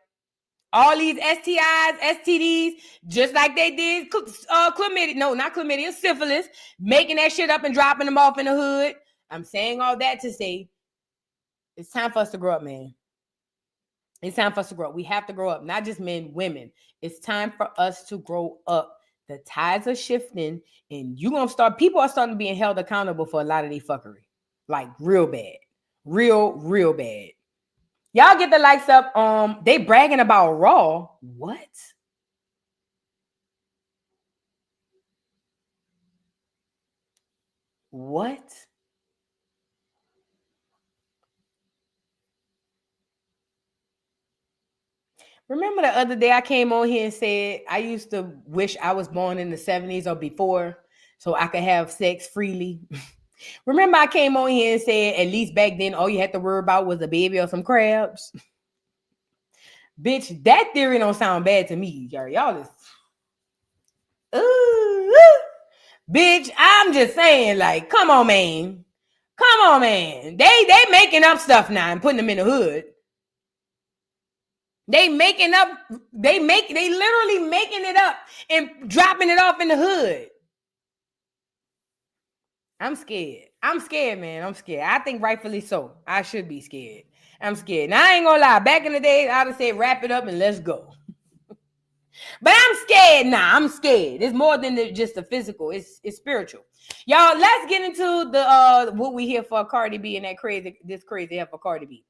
All these STIs, STDs, just like they did chlamydia. No, not chlamydia, syphilis. Making that shit up and dropping them off in the hood. I'm saying all that to say it's time for us to grow up, man. It's time for us to grow up. We have to grow up, not just men, women. It's time for us to grow up. The tides are shifting, and people are starting to being held accountable for a lot of their fuckery. Like real bad. Real bad. Y'all get the likes up. They bragging about RHOP. What? What? Remember the other day I came on here and said I used to wish I was born in the 70s or before so I could have sex freely. Remember I came on here and said at least back then all you had to worry about was a baby or some crabs. Bitch, that theory don't sound bad to me. Y'all is... Bitch, I'm just saying, like, come on, man. They making up stuff now and putting them in the hood. They literally making it up and dropping it off in the hood. I'm scared, man. I'm scared. I think rightfully so. I should be scared. I'm scared. Now, I ain't gonna lie. Back in the day, I'd have said, wrap it up and let's go. But I'm scared now. I'm scared. It's more than just the physical. It's spiritual. Y'all, let's get into the what we here for Cardi B and this crazy here for Cardi B.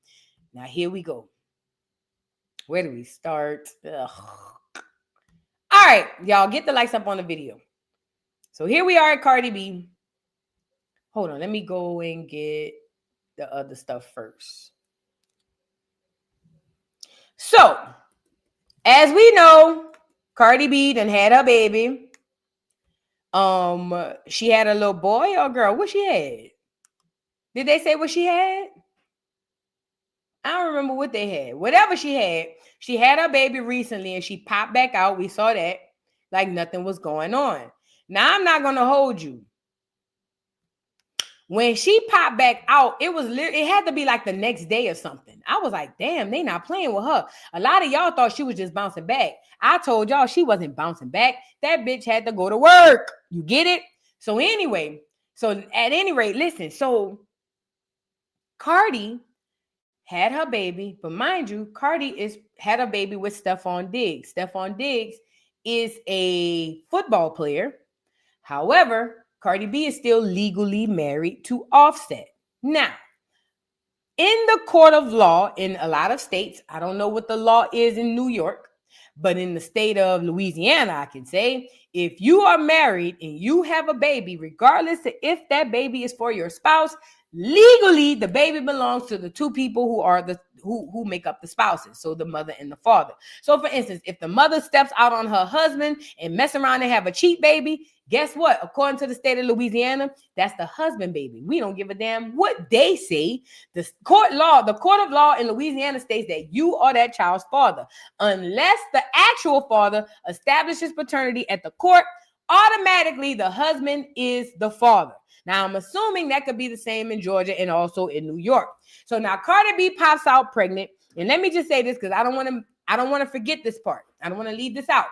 Now here we go. Where do we start? Ugh. All right, y'all, get the likes up on the video. So here we are at Cardi B. Hold on, let me go and get the other stuff first. So, as we know, Cardi B done had her baby. She had a little boy or girl. What she had? Did they say what she had? I don't remember what they had. Whatever she had her baby recently and she popped back out. We saw that like nothing was going on. Now, I'm not going to hold you. When she popped back out, it had to be like the next day or something. I was like, damn, they not playing with her. A lot of y'all thought she was just bouncing back. I told y'all she wasn't bouncing back. That bitch had to go to work. You get it? So anyway, at any rate, listen. So Cardi had her baby, but mind you, Cardi had a baby with Steffon Diggs. Steffon Diggs is a football player. However, Cardi B is still legally married to Offset. Now, in the court of law in a lot of states, I don't know what the law is in New York, but in the state of Louisiana, I can say, if you are married and you have a baby, regardless of if that baby is for your spouse, legally, the baby belongs to the two people who are who make up the spouses, so the mother and the father. So, for instance, if the mother steps out on her husband and mess around and have a cheat baby, guess what? According to the state of Louisiana, that's the husband baby. We don't give a damn what they say. The court of law in Louisiana states that you are that child's father, unless the actual father establishes paternity at the court. Automatically, the husband is the father. Now, I'm assuming that could be the same in Georgia and also in New York. So now Cardi B pops out pregnant. And let me just say this because I don't want to forget this part. I don't want to leave this out.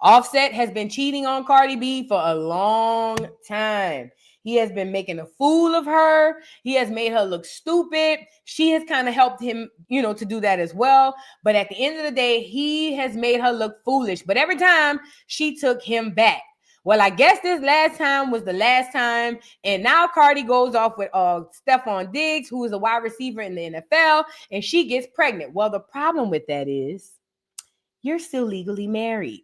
Offset has been cheating on Cardi B for a long time. He has been making a fool of her. He has made her look stupid. She has kind of helped him, to do that as well. But at the end of the day, he has made her look foolish. But every time she took him back. Well, I guess this last time was the last time. And now Cardi goes off with Steffon Diggs, who is a wide receiver in the NFL, and she gets pregnant. Well, the problem with that is you're still legally married.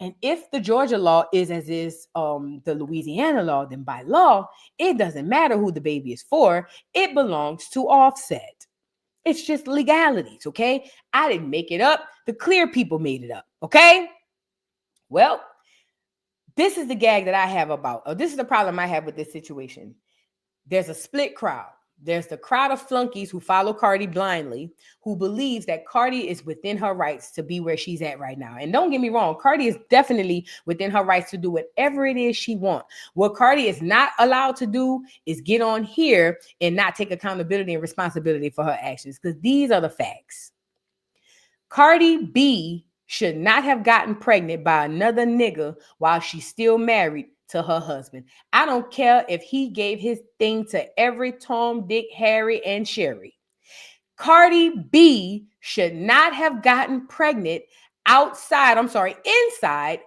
And if the Georgia law is as is the Louisiana law, then by law, it doesn't matter who the baby is for. It belongs to Offset. It's just legalities, okay? I didn't make it up. The clear people made it up, okay? Well, this is the gag that I have this is the problem I have with this situation. There's a split crowd. There's the crowd of flunkies who follow Cardi blindly, who believes that Cardi is within her rights to be where she's at right now. And don't get me wrong, Cardi is definitely within her rights to do whatever it is she wants. What Cardi is not allowed to do is get on here and not take accountability and responsibility for her actions, because these are the facts. Cardi B should not have gotten pregnant by another nigga while she's still married to her husband. I don't care if he gave his thing to every Tom, Dick, Harry, and Sherry. Cardi B should not have gotten pregnant inside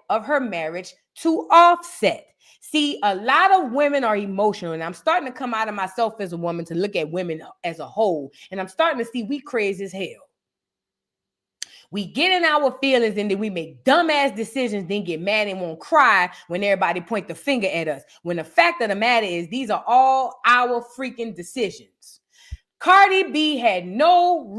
of her marriage to Offset. See, a lot of women are emotional, and I'm starting to come out of myself as a woman to look at women as a whole, and I'm starting to see we crazy as hell. We get in our feelings and then we make dumbass decisions, then get mad and won't cry when everybody point the finger at us. When the fact of the matter is, these are all our freaking decisions. Cardi B had no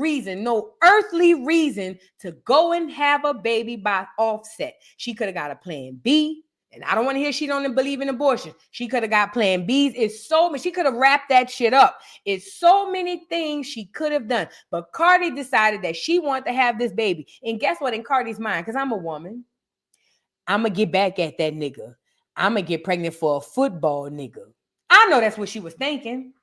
earthly reason to go and have a baby by Offset. She could have got a plan B. And I don't want to hear she don't believe in abortion. She could have got plan Bs. She could have wrapped that shit up. It's so many things she could have done. But Cardi decided that she wanted to have this baby. And guess what? In Cardi's mind, because I'm a woman, I'm going to get back at that nigga. I'm going to get pregnant for a football nigga. I know that's what she was thinking.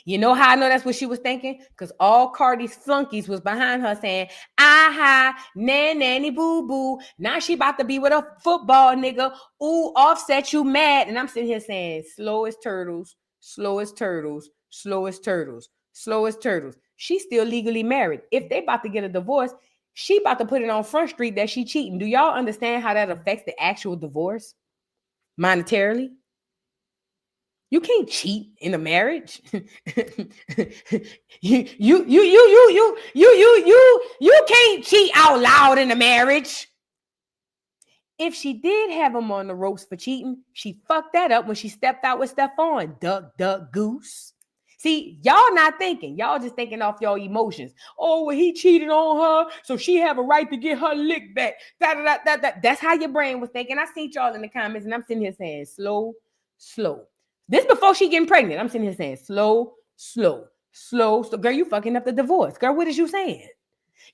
You know how I know that's what she was thinking? Because all Cardi's flunkies was behind her saying, aha, nanny boo boo. Now she about to be with a football nigga. Ooh, Offset, you mad. And I'm sitting here saying, slow as turtles, slow as turtles, slow as turtles, slow as turtles. She's still legally married. If they about to get a divorce, She about to put it on Front Street that she cheating. Do y'all understand how that affects the actual divorce monetarily? You can't cheat in a marriage. you can't cheat out loud in a marriage. If she did have him on the ropes for cheating, she fucked that up when she stepped out with Steffon. Duck, duck, goose. See, y'all not thinking. Y'all just thinking off your emotions. Oh, well, he cheated on her, so she have a right to get her lick back. That's how your brain was thinking. I seen y'all in the comments, and I'm sitting here saying, slow, slow. This before she getting pregnant. I'm sitting here saying, slow, slow, slow. So, girl, you fucking up the divorce. Girl, what is you saying?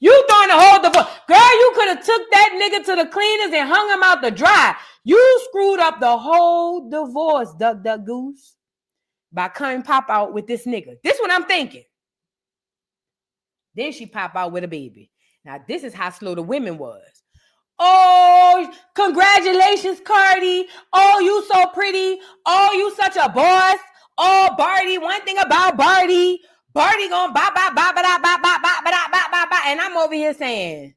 You throwing the whole divorce. Girl, you could have took that nigga to the cleaners and hung him out to dry. You screwed up the whole divorce, duck, duck, goose, by coming pop out with this nigga. This is what I'm thinking. Then she pop out with a baby. Now, this is how slow the women was. Oh, congratulations, Cardi. Oh, you so pretty. Oh, you such a boss. Oh, Barty, one thing about Barty gonna bop. And I'm over here saying,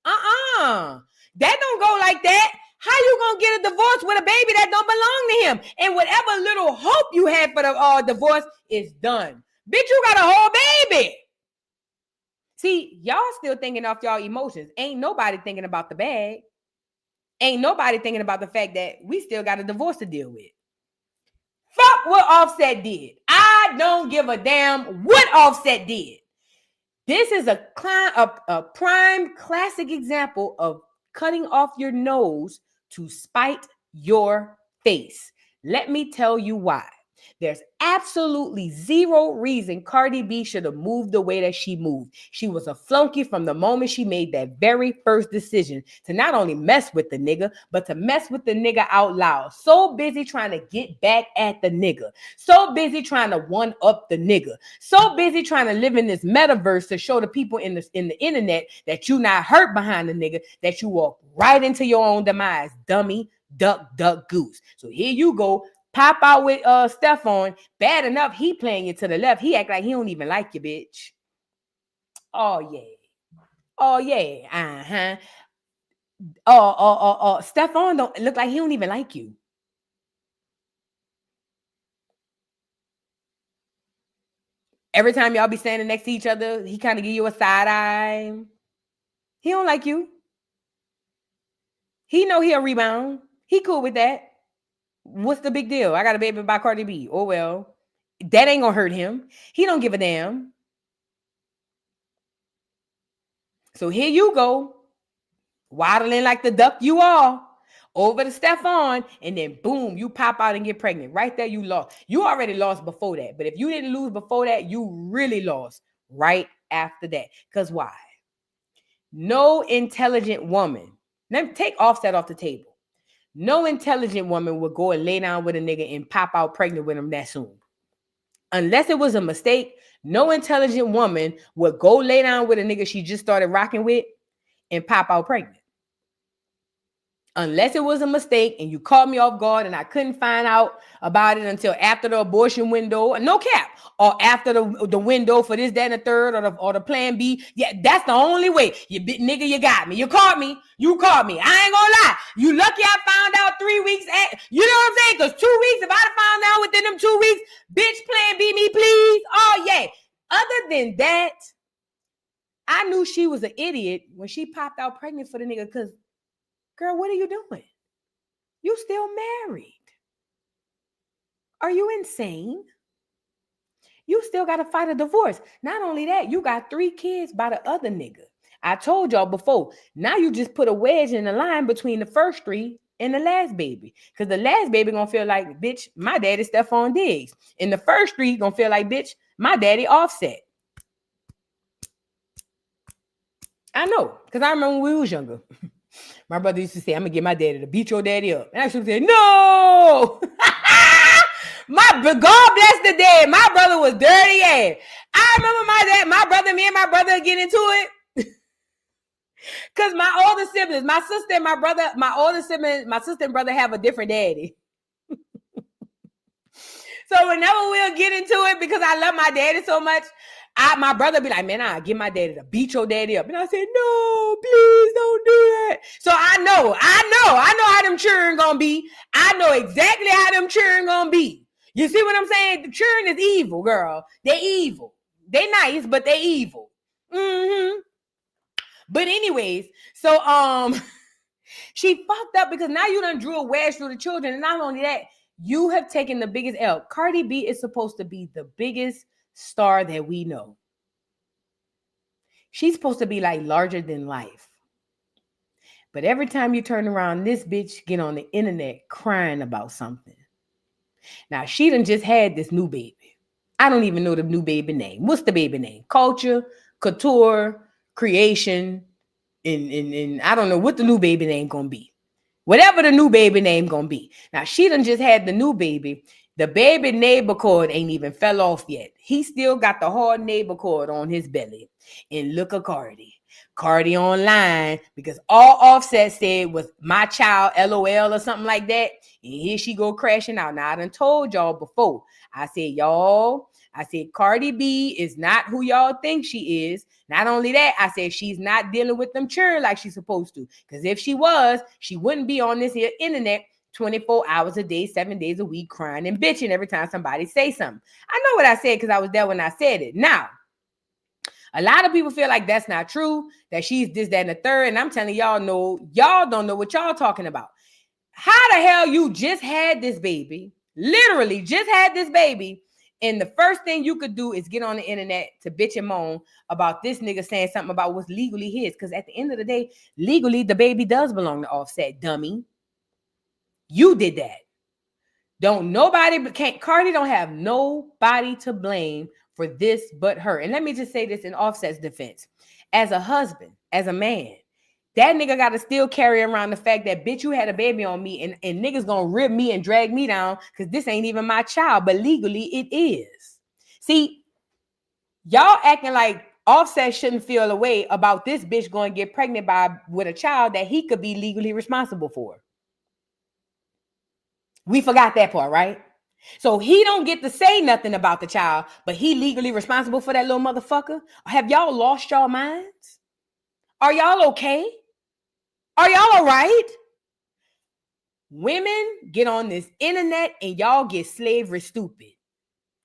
that don't go like that. How you gonna get a divorce with a baby that don't belong to him? And whatever little hope you had for the divorce is done. Bitch, you got a whole baby. See, y'all still thinking off y'all emotions. Ain't nobody thinking about the bag. Ain't nobody thinking about the fact that we still got a divorce to deal with. Fuck what Offset did. I don't give a damn what Offset did. This is a prime classic example of cutting off your nose to spite your face. Let me tell you why. There's absolutely zero reason Cardi B should have moved the way that she moved. She was a flunky from the moment she made that very first decision to not only mess with the nigga, but to mess with the nigga out loud. So busy trying to get back at the nigga. So busy trying to one up the nigga. So busy trying to live in this metaverse to show the people in the internet that you not hurt behind the nigga, that you walk right into your own demise. Dummy, duck, duck, goose. So here you go. Pop out with Steffon. Bad enough, he playing you to the left. He act like he don't even like you, bitch. Oh, yeah. Oh, yeah. Steffon don't look like he don't even like you. Every time y'all be standing next to each other, he kind of give you a side eye. He don't like you. He know he'll rebound. He cool with that. What's the big deal? I got a baby by Cardi B. Oh, well, that ain't gonna hurt him. He don't give a damn. So here you go, waddling like the duck you are, over to Steffon, and then boom, you pop out and get pregnant. Right there, you lost. You already lost before that. But if you didn't lose before that, you really lost right after that. Because why? No intelligent woman, let me take Offset off the table. No intelligent woman would go and lay down with a nigga and pop out pregnant with him that soon. Unless it was a mistake, no intelligent woman would go lay down with a nigga she just started rocking with and pop out pregnant. Unless it was a mistake and you caught me off guard and I couldn't find out about it until after the abortion window, no cap, or after the window for this, that, and the third, or the plan B. Yeah, that's the only way. You nigga, you got me. You caught me. I ain't gonna lie. You lucky I found out 3 weeks. You know what I'm saying? Because 2 weeks, if I'd have found out within them 2 weeks, bitch, plan B me, please. Oh, yeah. Other than that, I knew she was an idiot when she popped out pregnant for the nigga because, girl, what are you doing? You still married. Are you insane? You still got to fight a divorce. Not only that, you got 3 kids by the other nigga. I told y'all before, now you just put a wedge in the line between the first 3 and the last baby. Because the last baby going to feel like, bitch, my daddy Steffon Diggs. And the first 3 going to feel like, bitch, my daddy Offset. I know, because I remember when we was younger. My brother used to say, I'm going to get my daddy to beat your daddy up. And I used to say, no! God bless the day. My brother was dirty ass. I remember me and my brother get into it. Because my older siblings, my sister and my brother, my sister and brother have a different daddy. So whenever we'll get into it, because I love my daddy so much, My brother be like, man, I get my daddy to beat your daddy up. And I said, no, please don't do that. So I know how them children gonna be. I know exactly how them children gonna be. You see what I'm saying? The children is evil, girl. They evil. They nice, but they evil. Mm-hmm. But anyways, so she fucked up because now you done drew a wedge through the children. And not only that, you have taken the biggest L. Cardi B is supposed to be the biggest star that we know. She's supposed to be like larger than life. But every time you turn around, this bitch get on the internet crying about something. Now, she done just had this new baby. I don't even know the new baby name. What's the baby name? Culture, Couture, Creation, and I don't know what the new baby name gonna be. Whatever the new baby name gonna be. Now, she done just had the new baby. The baby neighbor cord ain't even fell off yet. He still got the hard neighbor cord on his belly. And look at Cardi. Cardi online because all Offset said was my child, LOL or something like that. And here she go crashing out. Now, I done told y'all before. I said, Cardi B is not who y'all think she is. Not only that, I said she's not dealing with them children like she's supposed to. Because if she was, she wouldn't be on this here internet 24 hours a day, 7 days a week, crying and bitching every time somebody say something. I know what I said because I was there when I said it. Now, a lot of people feel like that's not true, that she's this, that, and the third. And I'm telling y'all, no, y'all don't know what y'all talking about. How the hell you just had this baby, literally just had this baby, and the first thing you could do is get on the internet to bitch and moan about this nigga saying something about what's legally his. Because at the end of the day, legally, the baby does belong to Offset, dummy. You did that. Cardi don't have nobody to blame for this but her. And let me just say this in Offset's defense. As a husband, as a man, that nigga got to still carry around the fact that, bitch, you had a baby on me and niggas gonna rip me and drag me down because this ain't even my child, but legally it is. See, y'all acting like Offset shouldn't feel a way about this bitch going to get pregnant with a child that he could be legally responsible for. We forgot that part, right? So he don't get to say nothing about the child, but he legally responsible for that little motherfucker. Have y'all lost y'all minds? Are y'all okay? Are y'all all right? Women get on this internet and y'all get slavery stupid.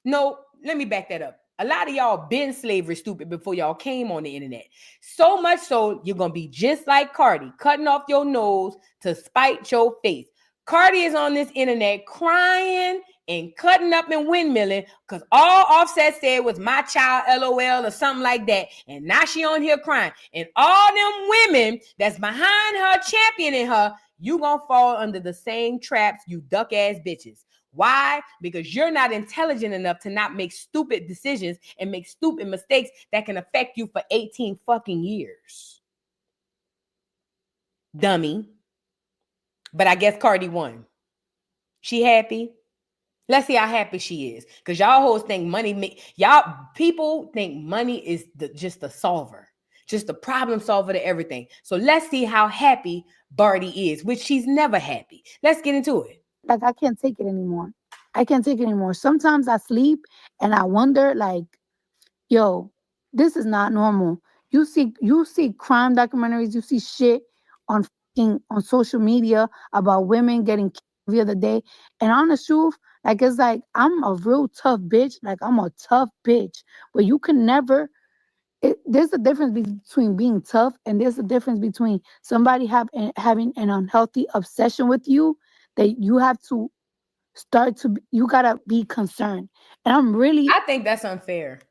No, let me back that up. A lot of y'all been slavery stupid before y'all came on the internet. So much so, you're going to be just like Cardi, cutting off your nose to spite your face. Cardi is on this internet crying and cutting up and windmilling because all Offset said was my child, LOL, or something like that. And now she on here crying. And all them women that's behind her, championing her, you gonna fall under the same traps, you duck ass bitches. Why? Because you're not intelligent enough to not make stupid decisions and make stupid mistakes that can affect you for 18 fucking years. Dummy. But I guess Cardi won. She happy? Let's see how happy she is. Because y'all hoes think people think money is just the solver. Just the problem solver to everything. So let's see how happy Barty is, which she's never happy. Let's get into it. Like, I can't take it anymore. I can't take it anymore. Sometimes I sleep and I wonder, like, yo, this is not normal. You see crime documentaries, you see shit on social media about women getting killed the other day. And honest truth, like, it's like, I'm a real tough bitch. Like, I'm a tough bitch. But you can never, there's a difference between being tough and there's a difference between somebody having an unhealthy obsession with you that you have to you gotta be concerned. And I think that's unfair.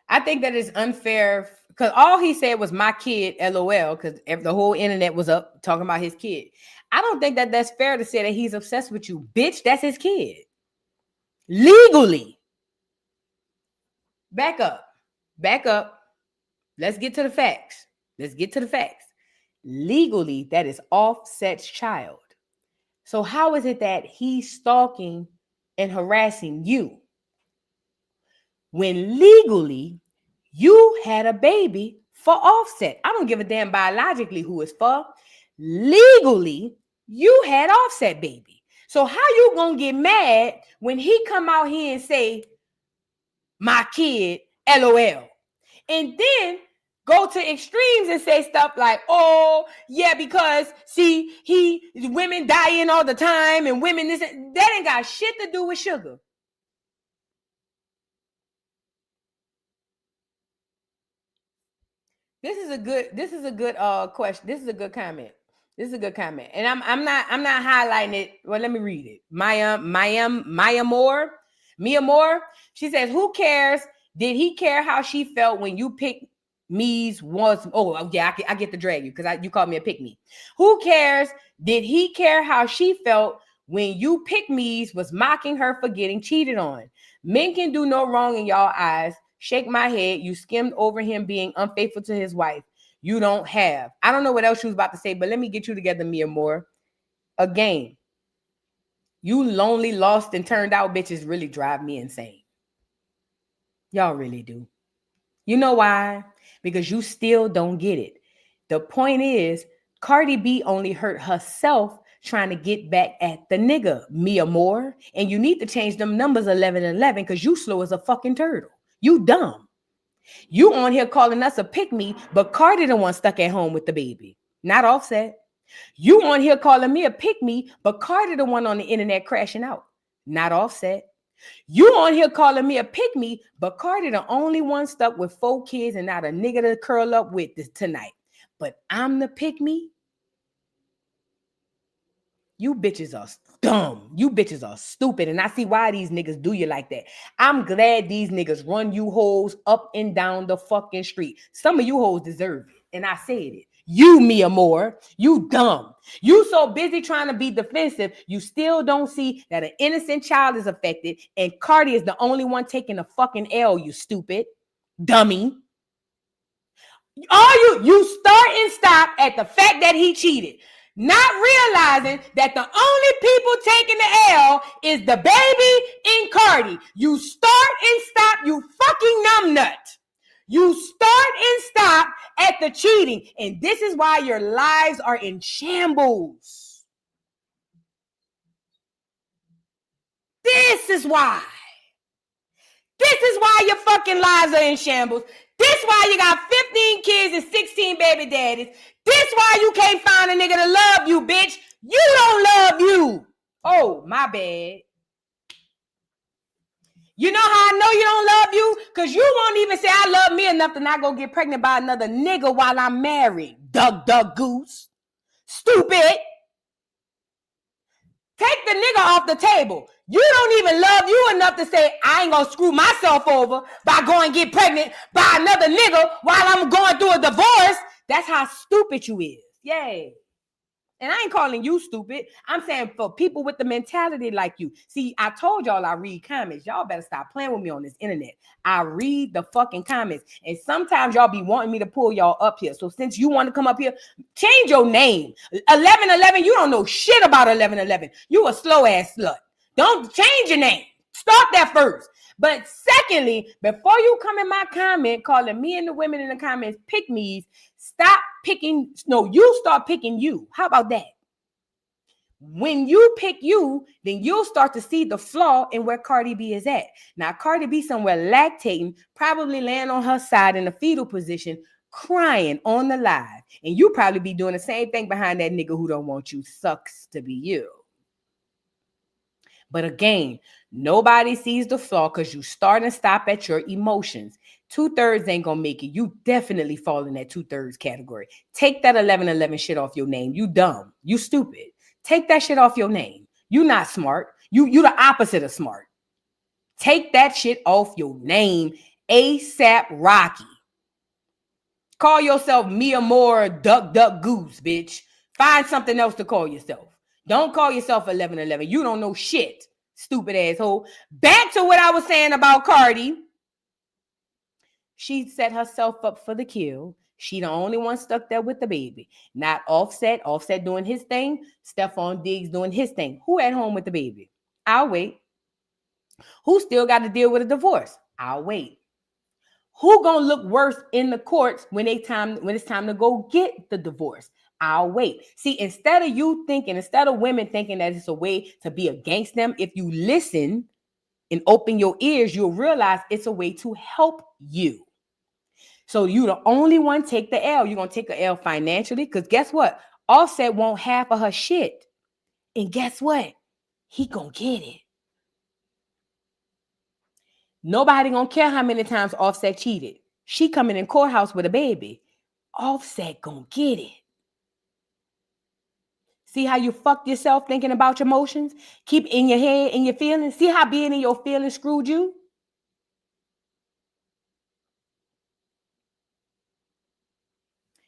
I think that is unfair because all he said was my kid, LOL, because the whole internet was up talking about his kid. I don't think that that's fair to say that he's obsessed with you. Bitch, that's his kid. Legally. Back up. Let's get to the facts. Legally, that is Offset's child. So how is it that he's stalking and harassing you when legally you had a baby for Offset? I don't give a damn biologically who it's for. Legally, you had Offset baby. So how you gonna get mad when he come out here and say, my kid, LOL. And then go to extremes and say stuff like, oh, yeah, because see, women dying all the time and women this, that ain't got shit to do with sugar. This is a good question. This is a good comment. And I'm not highlighting it. Well, let me read it. Mia Moore. She says, who cares? Did he care how she felt when you picked me's was? Oh yeah, I get to drag you because you called me a pick me. Who cares? Did he care how she felt when you pick me's was mocking her for getting cheated on? Men can do no wrong in y'all eyes. Shake my head. You skimmed over him being unfaithful to his wife. You don't have. I don't know what else she was about to say, but let me get you together, Mia Moore. Again, you lonely, lost, and turned out bitches really drive me insane. Y'all really do. You know why? Because you still don't get it. The point is, Cardi B only hurt herself trying to get back at the nigga, Mia Moore. And you need to change them numbers 1111 because you slow as a fucking turtle. You dumb. You on here calling us a pick-me, but Cardi the one stuck at home with the baby, not Offset. You on here calling me a pick-me, but Cardi the one on the internet crashing out, not Offset. You on here calling me a pick-me, but Cardi the only one stuck with 4 kids and not a nigga to curl up with this tonight. But I'm the pick-me. You bitches are dumb. You bitches are stupid. And I see why these niggas do you like that. I'm glad these niggas run you hoes up and down the fucking street. Some of you hoes deserve it. And I said it. You, Mia Moore, you dumb. You so busy trying to be defensive, you still don't see that an innocent child is affected. And Cardi is the only one taking the fucking L, you stupid dummy. You start and stop at the fact that he cheated. Not realizing that the only people taking the L is the baby and Cardi. You start and stop, you fucking numbnut. You start and stop at the cheating. And this is why your lives are in shambles. This is why. This is why your fucking lives are in shambles. This is why you got 15 kids and 16 baby daddies. This is why you can't find a nigga to love you, bitch. You don't love you. Oh, my bad. You know how I know you don't love you? Because you won't even say I love me enough to not go get pregnant by another nigga while I'm married. Duck, goose. Stupid. Take the nigga off the table. You don't even love you enough to say, I ain't gonna screw myself over by going and get pregnant by another nigga while I'm going through a divorce. That's how stupid you is. Yay. And I ain't calling you stupid. I'm saying for people with the mentality like you. See, I told y'all I read comments. Y'all better stop playing with me on this internet. I read the fucking comments. And sometimes y'all be wanting me to pull y'all up here. So since you want to come up here, change your name. 1111, you don't know shit about 1111. You a slow ass slut. Don't change your name. Start that first. But secondly, before you come in my comment calling me and the women in the comments pick-me's, stop picking. No, you start picking you. How about that? When you pick you, then you'll start to see the flaw in where Cardi B is at. Now, Cardi B somewhere lactating, probably laying on her side in a fetal position, crying on the live. And you probably be doing the same thing behind that nigga who don't want you. Sucks to be you. But again, nobody sees the flaw because you start and stop at your emotions. 2/3 ain't gonna make it. You definitely fall in that 2/3 category. Take that 1111 shit off your name. You dumb. You stupid. Take that shit off your name. You not smart. You the opposite of smart. Take that shit off your name. ASAP Rocky. Call yourself Mia Moore, duck, goose, bitch. Find something else to call yourself. Don't call yourself 1111. You don't know shit, stupid asshole. Back to what I was saying about Cardi. She set herself up for the kill. She the only one stuck there with the baby. Not Offset. Offset doing his thing. Steffon Diggs doing his thing. Who at home with the baby? I'll wait. Who still got to deal with a divorce? I'll wait. Who gonna look worse in the courts when it's time to go get the divorce? I'll wait. See, instead of women thinking that it's a way to be against them, if you listen, and open your ears, you'll realize it's a way to help you. So you the only one take the L. You're going to take the L financially because guess what? Offset won't half of her shit. And guess what? He going to get it. Nobody going to care how many times Offset cheated. She coming in courthouse with a baby. Offset going to get it. See how you fucked yourself thinking about your emotions? Keep in your head, in your feelings. See how being in your feelings screwed you?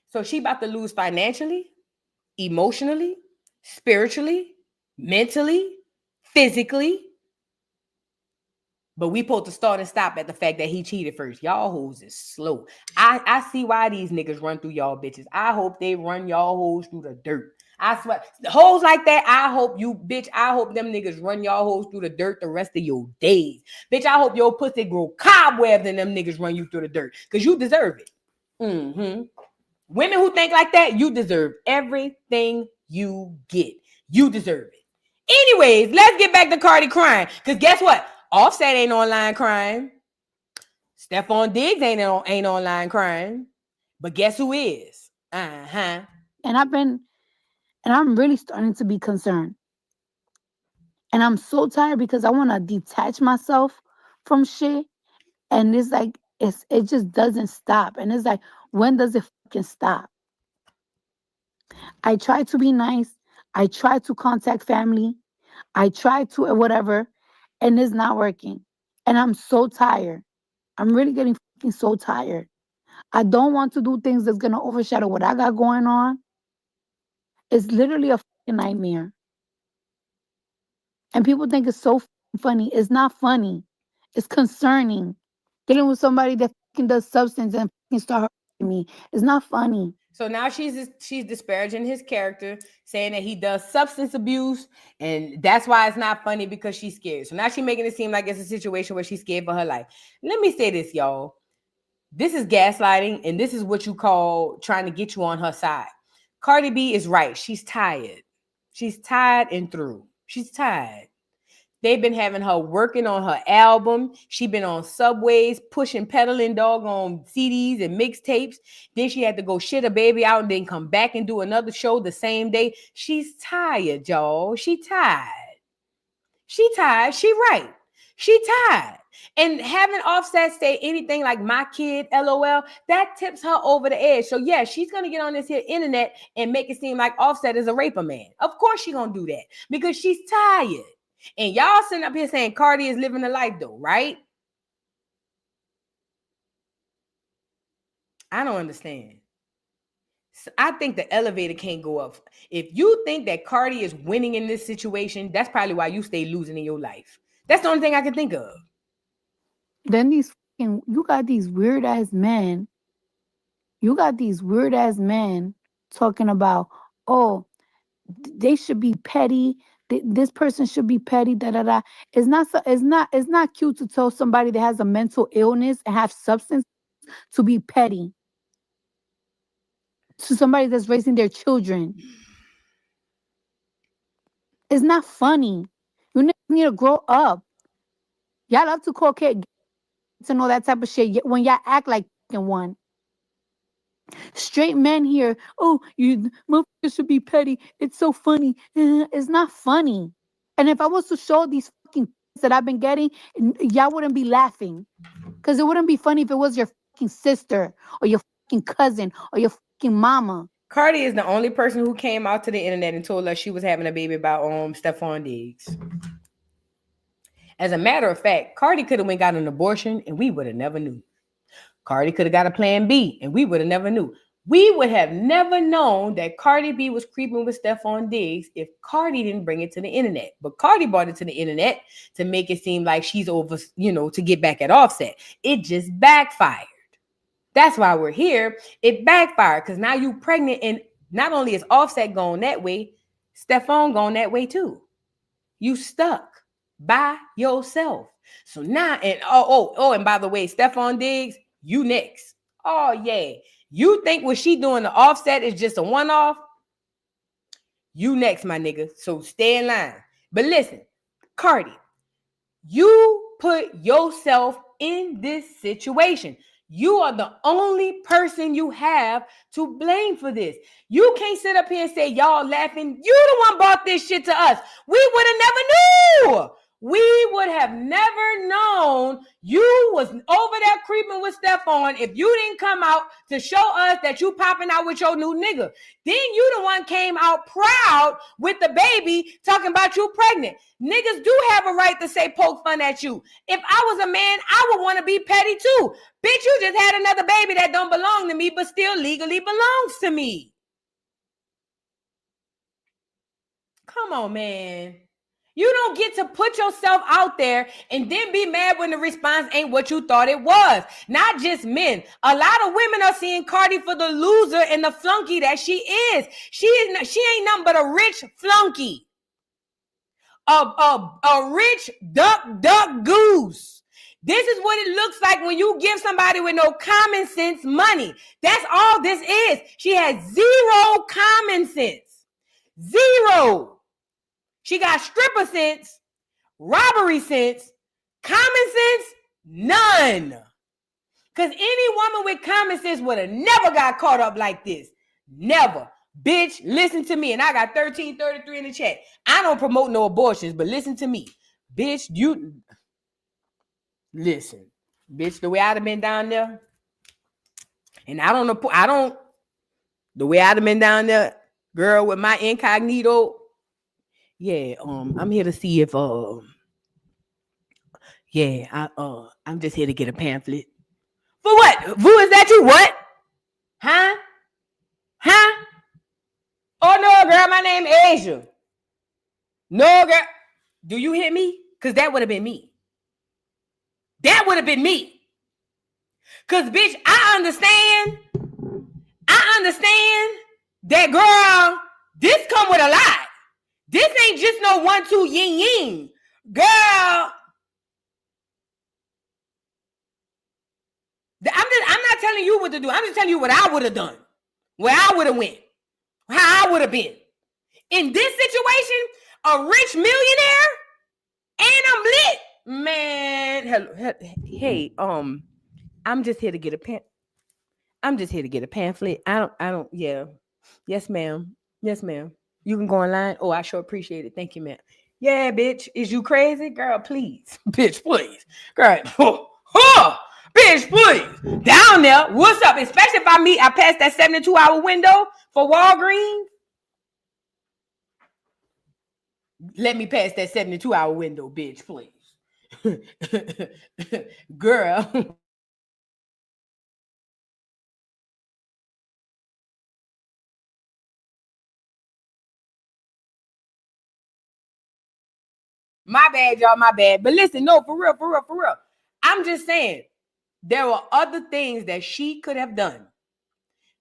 So she about to lose financially, emotionally, spiritually, mentally, physically. But we supposed to start and stop at the fact that he cheated first. Y'all hoes is slow. I see why these niggas run through y'all bitches. I hope they run y'all hoes through the dirt. I swear, hoes like that, I hope them niggas run y'all hoes through the dirt the rest of your days. Bitch, I hope your pussy grow cobwebs and them niggas run you through the dirt. Because you deserve it. Women who think like that, you deserve everything you get. You deserve it. Anyways, let's get back to Cardi crying. Because guess what? Offset ain't online crying. Steffon Diggs ain't online crying. But guess who is? And I'm really starting to be concerned. And I'm so tired because I want to detach myself from shit. And it's like, it just doesn't stop. And it's like, when does it fucking stop? I try to be nice. I try to contact family. I try to whatever. And it's not working. And I'm so tired. I'm really getting fucking so tired. I don't want to do things that's going to overshadow what I got going on. It's literally a fucking nightmare. And people think it's so funny. It's not funny. It's concerning. Dealing with somebody that fucking does substance and fucking start hurting me. It's not funny. So now she's disparaging his character, saying that he does substance abuse, and that's why it's not funny because she's scared. So now she's making it seem like it's a situation where she's scared for her life. Let me say this, y'all. This is gaslighting, and this is what you call trying to get you on her side. Cardi B is right. She's tired. She's tired and through. She's tired. They've been having her working on her album. She been on subways, pushing, peddling doggone CDs and mixtapes. Then she had to go shit a baby out and then come back and do another show the same day. She's tired, y'all. She tired. She tired. She right. She tired. And having Offset say anything like my kid, LOL, that tips her over the edge. So yeah, she's going to get on this here internet and make it seem like Offset is a raper man. Of course she's going to do that because she's tired. And y'all sitting up here saying Cardi is living a life though, right? I don't understand. So I think the elevator can't go up. If you think that Cardi is winning in this situation, that's probably why you stay losing in your life. That's the only thing I can think of. Then you got these weird ass men. You got these weird ass men talking about, oh, they should be petty. This person should be petty. Da da da. It's not cute to tell somebody that has a mental illness and have substance to be petty to somebody that's raising their children. It's not funny. You need to grow up. Y'all love to call kids to know that type of shit when y'all act like one. Straight men here, oh, you motherfuckers should be petty. It's so funny. It's not funny. And if I was to show these fucking that I've been getting, y'all wouldn't be laughing. Because it wouldn't be funny if it was your fucking sister or your fucking cousin or your fucking mama. Cardi is the only person who came out to the internet and told us she was having a baby about Steffon Diggs. As a matter of fact, Cardi could have went got an abortion and we would have never knew. Cardi could have got a plan B and we would have never knew. We would have never known that Cardi B was creeping with Steffon Diggs if Cardi didn't bring it to the internet. But Cardi brought it to the internet to make it seem like she's over, to get back at Offset. It just backfired. That's why we're here. It backfired because now you pregnant and not only is Offset going that way, Steffon going that way too. You stuck by yourself. So now, and and by the way, Steffon Diggs, you next. Oh, yeah. You think what she doing to Offset is just a one-off? You next, my nigga. So stay in line. But listen, Cardi, you put yourself in this situation. You are the only person you have to blame for this. You can't sit up here and say, y'all laughing. You the one brought this shit to us. We would have never knew. We would have never known you was over there creeping with Steffon if you didn't come out to show us that you popping out with your new nigga. Then you the one came out proud with the baby talking about you pregnant. Niggas do have a right to say poke fun at you. If I was a man, I would want to be petty too. Bitch, you just had another baby that don't belong to me but still legally belongs to me. Come on, man. You don't get to put yourself out there and then be mad when the response ain't what you thought it was. Not just men. A lot of women are seeing Cardi for the loser and the flunky that she is. She ain't nothing but a rich flunky. A rich duck goose. This is what it looks like when you give somebody with no common sense money. That's all this is. She has zero common sense. Zero. She got stripper sense, robbery sense, common sense, none. Because any woman with common sense would have never got caught up like this. Never. Bitch, listen to me. And I got 1333 in the chat. I don't promote no abortions, but listen to me. Bitch, you... Listen. Bitch, the way I'd have been down there, and the way I'd have been down there, girl, with my incognito... Yeah, I'm here to see if I'm just here to get a pamphlet. For what? Who is that you? What? Huh? Oh no, girl, my name Asia. No, girl. Do you hear me? Because that would have been me. That would have been me. Because, bitch, I understand that, girl, this come with a lot. This ain't just no 1, 2, yin, yin. Girl. I'm not telling you what to do. I'm just telling you what I would have done. Where I would have went. How I would have been. In this situation, a rich millionaire, and I'm lit. Man, hello, hey, I'm just here to get a pamphlet. I don't, yeah. Yes, ma'am. You can go online. Oh, I sure appreciate it. Thank you, ma'am. Yeah, bitch. Is you crazy? Girl, please. Bitch, please. Girl, bitch, please. Down there. What's up? Especially if I pass that 72-hour window for Walgreens. Let me pass that 72-hour window, bitch, please. Girl. My bad, y'all, my bad. But listen, no, for real. I'm just saying, there were other things that she could have done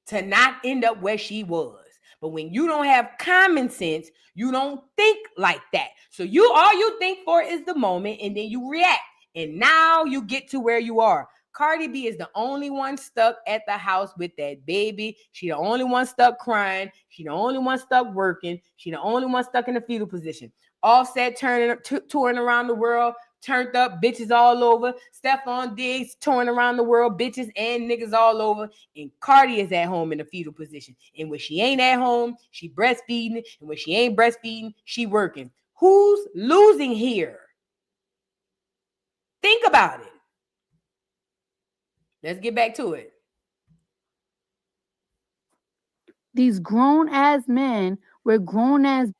to not end up where she was. But when you don't have common sense, you don't think like that. So all you think for is the moment, and then you react. And now you get to where you are. Cardi B is the only one stuck at the house with that baby. She the only one stuck crying. She the only one stuck working. She the only one stuck in the fetal position. Offset touring around the world, turned up, bitches all over. Steffon Diggs touring around the world, bitches and niggas all over. And Cardi is at home in the fetal position. And when she ain't at home, she breastfeeding. And when she ain't breastfeeding, she working. Who's losing here? Think about it. Let's get back to it. These grown-ass men with grown-ass...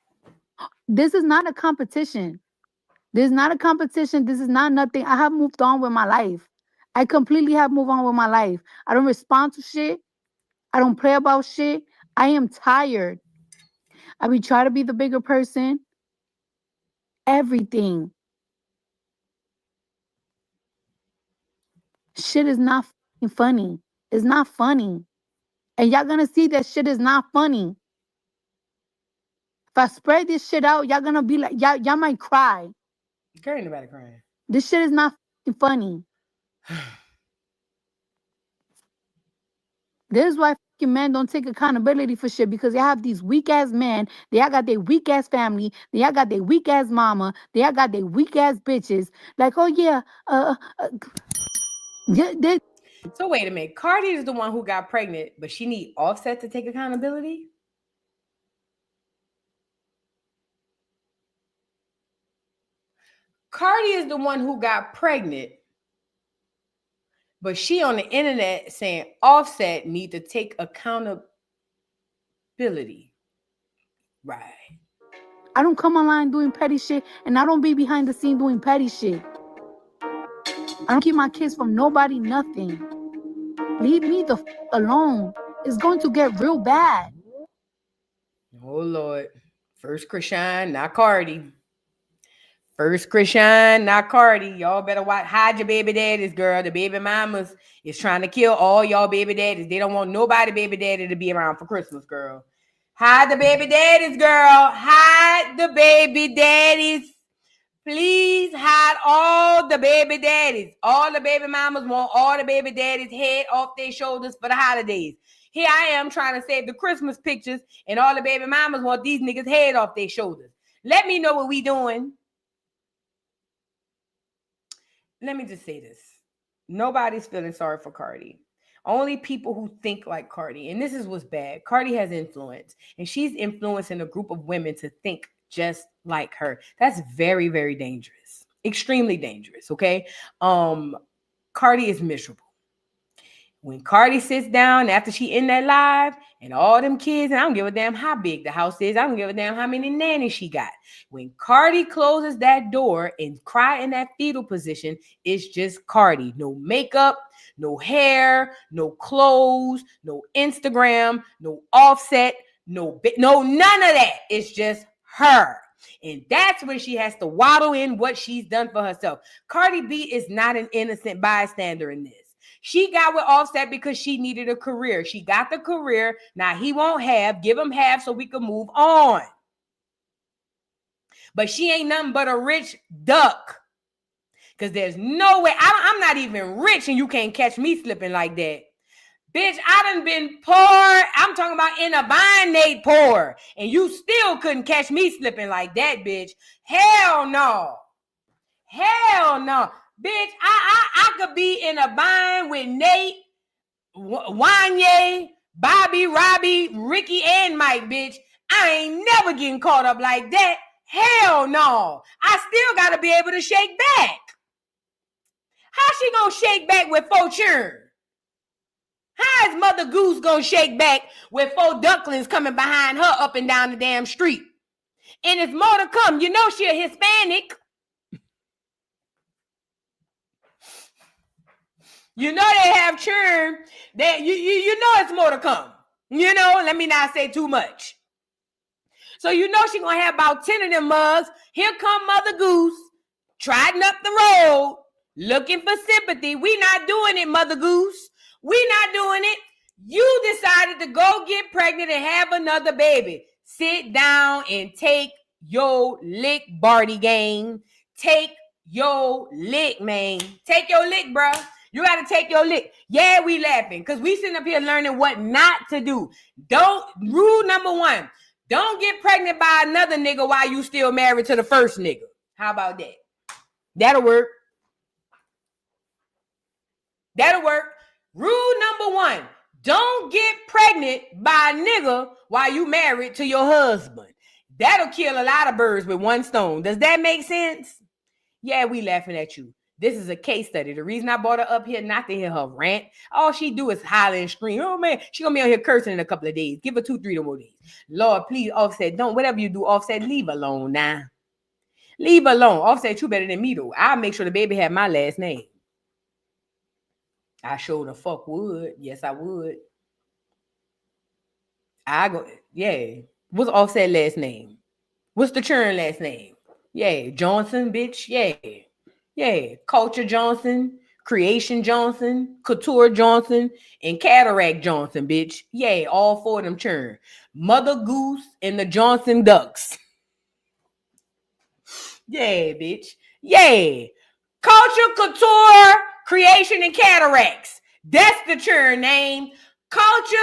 This is not a competition. This is not a competition. This is not nothing. I have moved on with my life. I completely have moved on with my life. I don't respond to shit. I don't play about shit. I am tired. I be trying to be the bigger person. Everything. Shit is not funny. It's not funny. And y'all gonna see that shit is not funny. If I spread this shit out, y'all gonna be like, y'all might cry. Girl, ain't nobody crying. This shit is not funny. This is why fucking men don't take accountability for shit because they have these weak ass men. They all got their weak ass family. They all got their weak ass mama. They all got their weak ass bitches. Like, oh yeah, they. So wait a minute. Cardi is the one who got pregnant, but she need Offset to take accountability? Cardi is the one who got pregnant, but she on the internet saying Offset need to take accountability. Right. I don't come online doing petty shit, and I don't be behind the scene doing petty shit. I don't keep my kids from nobody, nothing. Leave me the alone. It's going to get real bad. Oh Lord. First Krishan, not Cardi. First Krishan, not Cardi. Y'all better watch. Hide your baby daddies, girl. The baby mamas is trying to kill all y'all baby daddies. They don't want nobody baby daddy to be around for Christmas, girl. Hide the baby daddies, girl. Hide the baby daddies. Please hide all the baby daddies. All the baby mamas want all the baby daddies' head off their shoulders for the holidays. Here I am trying to save the Christmas pictures, and all the baby mamas want these niggas' head off their shoulders. Let me know what we doing. Let me just say this. Nobody's feeling sorry for Cardi. Only people who think like Cardi. And this is what's bad. Cardi has influence, and she's influencing a group of women to think just like her. That's very, very dangerous. Extremely dangerous, okay? Cardi is miserable. When Cardi sits down after she in that live and all them kids, and I don't give a damn how big the house is. I don't give a damn how many nannies she got. When Cardi closes that door and cry in that fetal position, it's just Cardi. No makeup, no hair, no clothes, no Instagram, no Offset, no none of that. It's just her. And that's when she has to waddle in what she's done for herself. Cardi B is not an innocent bystander in this. She got with Offset because she needed a career. She got the career. Now he won't have. Give him half so we can move on. But she ain't nothing but a rich duck. Because there's no way. I'm not even rich and you can't catch me slipping like that. Bitch, I done been poor. I'm talking about in a bind poor. And you still couldn't catch me slipping like that, bitch. Hell no. Hell no. Bitch, I could be in a bind with Nate, Wanye, Bobby, Robbie, Ricky, and Mike, bitch. I ain't never getting caught up like that. Hell no. I still got to be able to shake back. How she gonna shake back with 4 churn? How is Mother Goose gonna shake back with 4 ducklings coming behind her up and down the damn street? And it's more to come. You know she a Hispanic. You know they have churn. That you know it's more to come. You know, let me not say too much. So you know she gonna have about 10 of them mugs. Here come Mother Goose, trotting up the road, looking for sympathy. We not doing it, Mother Goose. We not doing it. You decided to go get pregnant and have another baby. Sit down and take your lick, Barty gang. Take your lick, man. Take your lick, bruh. You got to take your lick. Yeah, we laughing because we sitting up here learning what not to do. Rule number 1, don't get pregnant by another nigga while you still married to the first nigga. How about that? That'll work. That'll work. Rule number 1, don't get pregnant by a nigga while you married to your husband. That'll kill a lot of birds with one stone. Does that make sense? Yeah, we laughing at you. This is a case study. The reason I brought her up here, not to hear her rant. All she do is holler and scream. Oh, man, she going to be on here cursing in a couple of days. Give her 2-3 more days. Lord, please, Offset, don't, whatever you do, Offset, leave alone now. Leave alone. Offset, you better than me, though. I'll make sure the baby have my last name. I sure the fuck would. Yes, I would. Yeah. What's Offset last name? What's the churn last name? Yeah, Johnson, bitch. Yeah. Yeah, Culture Johnson, Creation Johnson, Couture Johnson, and Cataract Johnson, bitch. Yeah, all 4 of them churn. Mother Goose and the Johnson Ducks. Yeah, bitch. Yeah. Culture, Couture, Creation, and Cataracts. That's the churn name. Culture,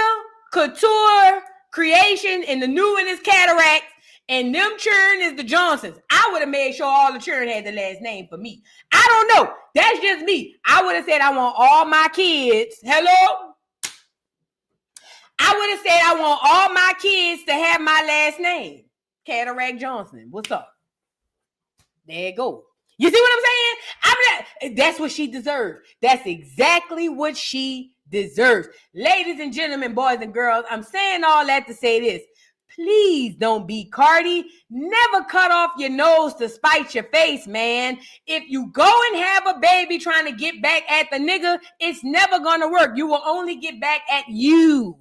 Couture Creation, and the new one is Cataract, and them churn is the Johnsons. I would have made sure all the churn had the last name for me. I don't know. That's just me. I would have said I want all my kids. Hello? I would have said I want all my kids to have my last name. Cataract Johnson. What's up? There you go. You see what I'm saying? That's what she deserves. That's exactly what she deserves. Ladies and gentlemen, boys and girls, I'm saying all that to say this. Please don't be Cardi. Never cut off your nose to spite your face, man. If you go and have a baby trying to get back at the nigga, it's never gonna work. You will only get back at you.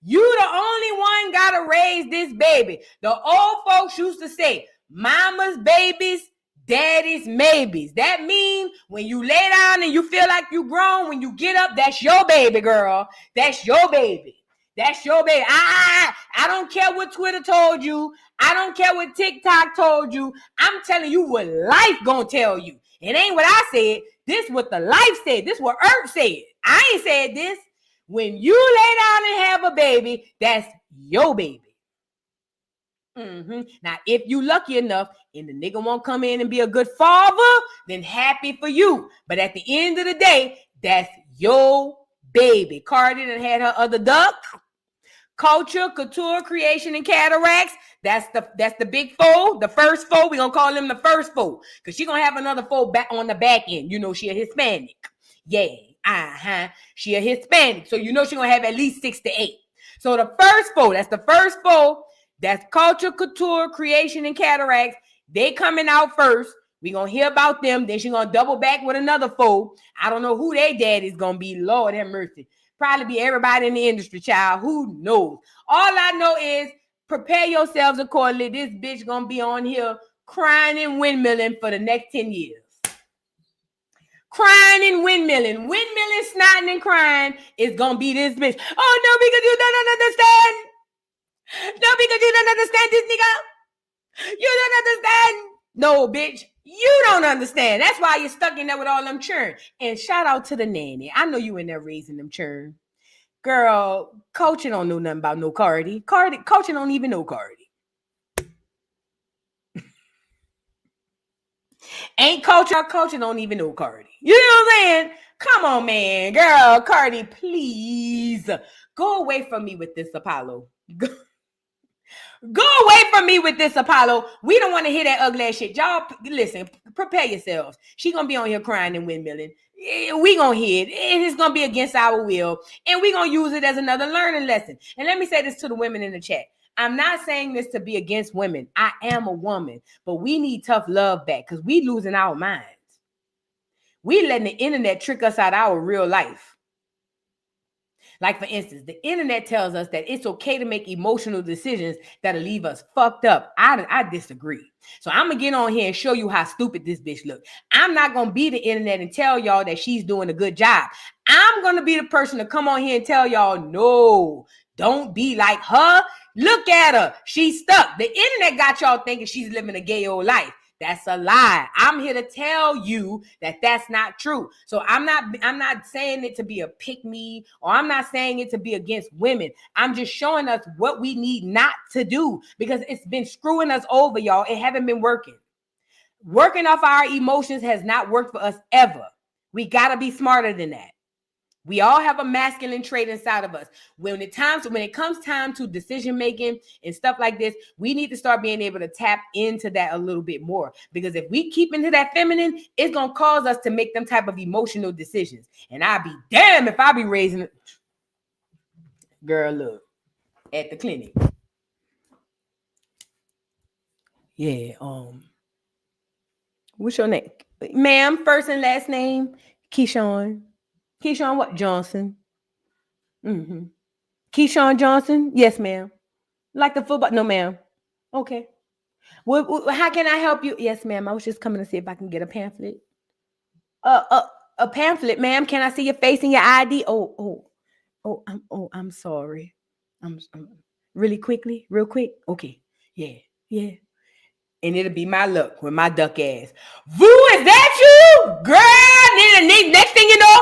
You the only one gotta raise this baby. The old folks used to say, mama's babies, daddy's maybes. That means when you lay down and you feel like you grown, when you get up, that's your baby, girl. That's your baby. That's your baby. I don't care what Twitter told you. I don't care what TikTok told you. I'm telling you what life gonna tell you. It ain't what I said. This what the life said. This what Earth said. I ain't said this. When you lay down and have a baby, that's your baby. Now, if you lucky enough and the nigga won't come in and be a good father, then happy for you. But at the end of the day, that's your baby. Cardi done had her other duck. Culture, Couture, Creation, and Cataracts. That's the big four. The first four. We're gonna call them the first four. Because she's gonna have another four back on the back end. You know she a Hispanic. Yeah. She a Hispanic. So you know she's gonna have at least 6 to 8. So the first four, that's the first four. That's Culture, Couture, Creation, and Cataracts. They coming out first. We're going to hear about them. Then she's going to double back with another four. I don't know who their daddy's going to be. Lord have mercy. Probably be everybody in the industry, child. Who knows? All I know is prepare yourselves accordingly. This bitch going to be on here crying and windmilling for the next 10 years. Crying and windmilling. Windmilling, snotting, and crying is going to be this bitch. Oh, no, because you don't understand. No, because you don't understand this nigga. You don't understand. No, bitch. You don't understand. That's why you're stuck in there with all them churn. And shout out to the nanny. I know you in there raising them churn. Girl, Coaching don't know nothing about no Cardi. Coaching don't even know Cardi. Ain't Coaching don't even know Cardi. You know what I'm saying? Come on, man. Girl, Cardi, please. Go away from me with this Apollo. Go away from me with this Apollo. We don't want to hear that ugly ass shit. Y'all, listen, prepare yourselves. She going to be on here crying and windmilling. We going to hear it. It's going to be against our will. And we going to use it as another learning lesson. And let me say this to the women in the chat. I'm not saying this to be against women. I am a woman. But we need tough love back because we losing our minds. We letting the internet trick us out of our real life. Like, for instance, the internet tells us that it's okay to make emotional decisions that'll leave us fucked up. I disagree. So I'm going to get on here and show you how stupid this bitch look. I'm not going to be the internet and tell y'all that she's doing a good job. I'm going to be the person to come on here and tell y'all, no, don't be like her. Look at her. She's stuck. The internet got y'all thinking she's living a gay old life. That's a lie. I'm here to tell you that that's not true. So I'm not saying it to be a pick me, or I'm not saying it to be against women. I'm just showing us what we need not to do because it's been screwing us over, y'all. It haven't been working. Working off our emotions has not worked for us ever. We got to be smarter than that. We all have a masculine trait inside of us. When it comes time to decision making and stuff like this, we need to start being able to tap into that a little bit more. Because if we keep into that feminine, it's going to cause us to make them type of emotional decisions. And I'll be damn if I be raising it. Girl, look, at the clinic. Yeah, what's your name? Ma'am, first and last name, Keyshawn. Keyshawn what? Johnson. Keyshawn Johnson? Yes, ma'am. Like the football? No, ma'am. Okay. Well, how can I help you? Yes, ma'am. I was just coming to see if I can get a pamphlet. A pamphlet, ma'am. Can I see your face and your ID? I'm sorry. I'm real quick. Okay. Yeah. And it'll be my luck with my duck ass. Voo, is that you? Girl, next thing you know,